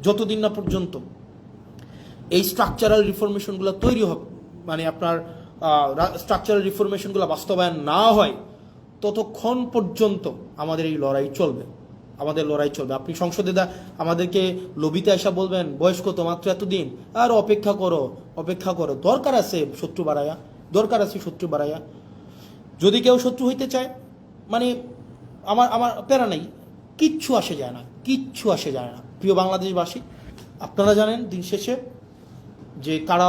যতদিন না পর্যন্ত এই স্ট্রাকচারাল রিফরমেশনগুলো তৈরি হবে, মানে আপনার স্ট্রাকচারাল রিফরমেশনগুলো বাস্তবায়ন না হয়, ততক্ষণ পর্যন্ত আমাদের এই লড়াই চলবে, আমাদের লড়াই চলবে। আপনি সংসদে আমাদেরকে লবিতে আসা বলবেন বয়স কত, মাত্র এতদিন, আর অপেক্ষা করো, অপেক্ষা করো, দরকার আছে শত্রু বাড়াইয়া, দরকার আছে শত্রু বাড়াইয়া। যদি কেউ শত্রু হইতে চায়, মানে আমার আমার প্যারা নেই, কিচ্ছু আসে যায় না, কিচ্ছু আসে যায় না। প্রিয় বাংলাদেশবাসী, আপনারা জানেন দিন শেষে যে কারা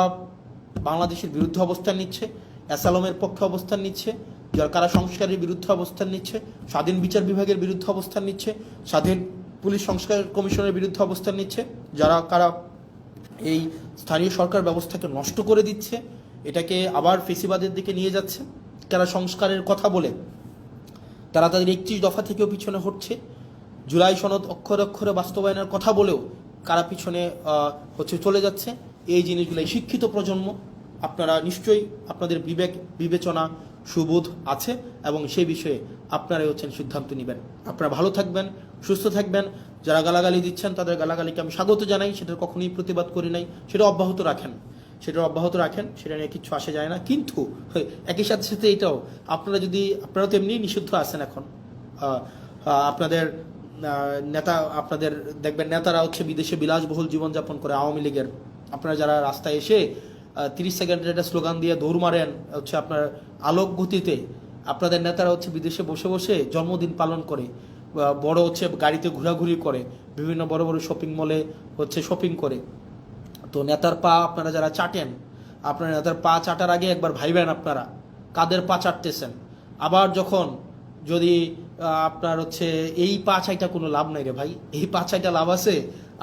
বাংলাদেশের বিরুদ্ধে অবস্থান নিচ্ছে, অ্যাসালমের পক্ষে অবস্থান নিচ্ছে, যারা কারা সংস্কারের বিরুদ্ধে অবস্থান নিচ্ছে, স্বাধীন বিচার বিভাগের বিরুদ্ধে অবস্থান নিচ্ছে, স্বাধীন পুলিশ সংস্কার কমিশনের বিরুদ্ধে অবস্থান নিচ্ছে, যারা কারা এই স্থানীয় সরকার ব্যবস্থাকে নষ্ট করে দিচ্ছে, এটাকে আবার ফেসিবাদের দিকে নিয়ে যাচ্ছে, কারা সংস্কারের কথা বলে তারা তাদের 31 দফা থেকেও পিছনে হটছে, জুলাই সনদ অক্ষরে অক্ষরে বাস্তবায়নের কথা বলেও কারা পিছনে হচ্ছে চলে যাচ্ছে। এই জিনিসগুলাই শিক্ষিত প্রজন্ম, আপনারা নিশ্চয়ই আপনাদের বিবেক বিবেচনা সুবোধ আছে এবং সেই বিষয়ে আপনারাই হচ্ছেন সিদ্ধান্ত নেবেন। আপনারা ভালো থাকবেন, সুস্থ থাকবেন। যারা গালাগালি দিচ্ছেন তাদের গালাগালিকে আমি স্বাগত জানাই, সেটার কখনোই প্রতিবাদ করি নাই, সেটা অব্যাহত রাখেন, সেটা নিয়ে কিচ্ছু আসে যায় না। কিন্তু একই সাথে সাথে এটাও আপনারা তো এমনি নিষিদ্ধ আছেন এখন, আপনাদের নেতা, আপনাদের দেখবেন নেতারা হচ্ছে বিদেশে বিলাসবহুল জীবনযাপন করে আওয়ামী লীগের। আপনারা যারা রাস্তায় এসে 30 সেকেন্ডের একটা স্লোগান দিয়ে দৌড় মারেন হচ্ছে আপনার আলোক গতিতে, আপনাদের নেতারা হচ্ছে বিদেশে বসে বসে জন্মদিন পালন করে, বড় হচ্ছে গাড়িতে ঘোরাঘুরি করে, বিভিন্ন বড় বড় শপিং মলে হচ্ছে শপিং করে। তো নেতার পা আপনারা যারা চাটেন, আপনার নেতার পা চাটার আগে একবার ভাইবেন আপনারা কাদের পা চাটতেছেন। আবার যখন যদি আপনার হচ্ছে এই পা চাইটা কোনো লাভ নাই রে ভাই, এই পা চাইটা লাভ আছে।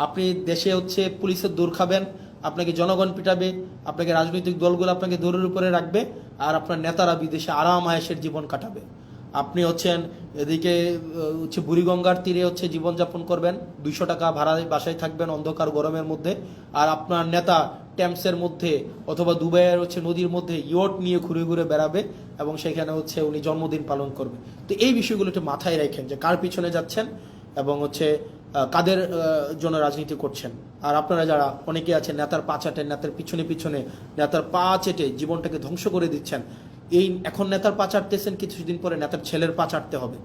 আপনি দেশে হচ্ছে পুলিশের দৌড় খাবেন, আপনাকে জনগণ পিটাবে, আপনাকে রাজনৈতিক দলগুলো আপনাকে দৌড়ের উপরে রাখবে, আর আপনার নেতারা বিদেশে আরাম আয়েশের জীবন কাটাবে। আপনি হচ্ছেন এদিকে হচ্ছে বুড়িগঙ্গার তীরে হচ্ছে জীবনযাপন করবেন, 200 টাকা ভাড়ায় বাসায় থাকবেন অন্ধকার গরমের মধ্যে, আর আপনার নেতা ট্যাম্পসের মধ্যে অথবা দুবাইয়ের হচ্ছে নদীর মধ্যে ইয়ট নিয়ে ঘুরে ঘুরে বেড়াবে এবং সেখানে হচ্ছে উনি জন্মদিন পালন করবে। তো এই বিষয়গুলো একটু মাথায় রাখেন যে কার পিছনে যাচ্ছেন এবং হচ্ছে কাদের জন্য রাজনীতি করছেন। আর আপনারা যারা অনেকে আছেন নেতার পা চাটেন, নেতার পিছনে পিছনে নেতার পা চেটে জীবনটাকে ধ্বংস করে দিচ্ছেন, এই এখন নেতার পা চাটতেছেন, কিছুদিন পরে নেতার ছেলের পা চাটতে হবে,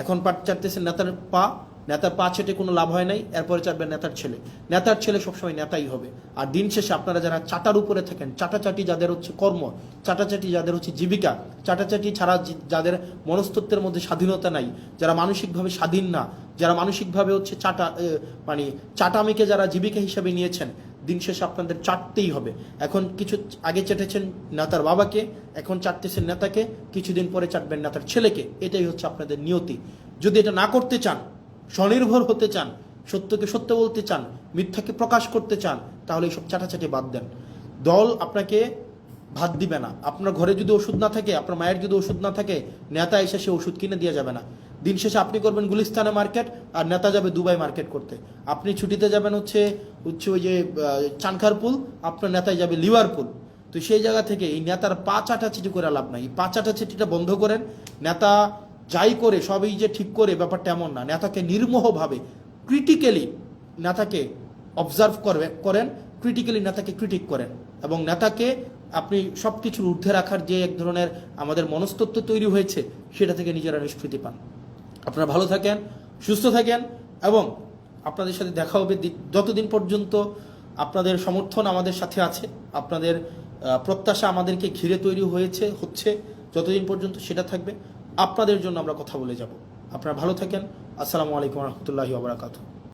এখন চাটতেছেন নেতার পা, নেতার পা চেটে কোনো লাভ হয় নাই, এরপরে চাটবেন নেতার ছেলে। নেতার ছেলে সবসময় নেতাই হবে। আর দিন শেষে আপনারা যারা চাটার উপরে থাকেন, চাটাচাটি যাদের হচ্ছে কর্ম, চাটাচাটি যাদের হচ্ছে জীবিকা, চাটাচাটি ছাড়া যাদের মনস্তত্ত্বের মধ্যে স্বাধীনতা নাই, যারা মানসিকভাবে স্বাধীন না, যারা মানসিকভাবে হচ্ছে মানে চাটামিকে যারা জীবিকা হিসাবে নিয়েছেন, দিন শেষে আপনাদের চাটতেই হবে। এখন কিছু আগে চেটেছেন নেতার বাবাকে, এখন চাটতেছেন নেতাকে, কিছুদিন পরে চাটবেন নেতার ছেলেকে। এটাই হচ্ছে আপনাদের নিয়তি। যদি এটা না করতে চান, স্বনির্ভর হতে চান, সত্যকে সত্য বলতে চান, মিথ্যাকে প্রকাশ করতে চান, তাহলে এইসব চাটাচাটি বাদ দেন। দল আপনাকে ভাত দিবে না। আপনার ঘরে যদি ওষুধ না থাকে, আপনার মায়ের যদি ওষুধ না থাকে, নেতা এসে সে ওষুধ কিনে দিয়ে যাবে না। দিন শেষে আপনি করবেন গুলিস্তানে মার্কেট, আর নেতা যাবে দুবাই মার্কেট করতে। আপনি ছুটিতে যাবেন হচ্ছে ওই যে চানখারপুল, আপনার নেতায় যাবে লিভারপুল। তো সেই জায়গা থেকে এই নেতার পা চাটাচিটি করে লাভ নাই। এই পা চাটাচিটিটা বন্ধ করেন। নেতা যাই করে সবই যে ঠিক করে, ব্যাপারটা এমন না। নেতাকে নির্মোহভাবে ক্রিটিক্যালি নেতাকে অবজার্ভ করেন, ক্রিটিক্যালি নেতাকে ক্রিটিক করেন, এবং নেতাকে আপনি সব কিছুর ঊর্ধ্বে রাখার যে এক ধরনের আমাদের মনস্তত্ত্ব তৈরি হয়েছে, সেটা থেকে নিজেরা নিষ্কৃতি পান। আপনারা ভালো থাকেন, সুস্থ থাকেন, এবং আপনাদের সাথে দেখা হবে যতদিন পর্যন্ত আপনাদের সমর্থন আমাদের সাথে আছে, আপনাদের প্রত্যাশা আমাদেরকে ঘিরে তৈরি হচ্ছে, যতদিন পর্যন্ত সেটা থাকবে, আপনাদের জন্য আমরা কথা বলে যাব। আপনারা ভালো থাকেন। আসসালামু আলাইকুম রহমতুল্লাহি ওয়া বারাকাতুহু।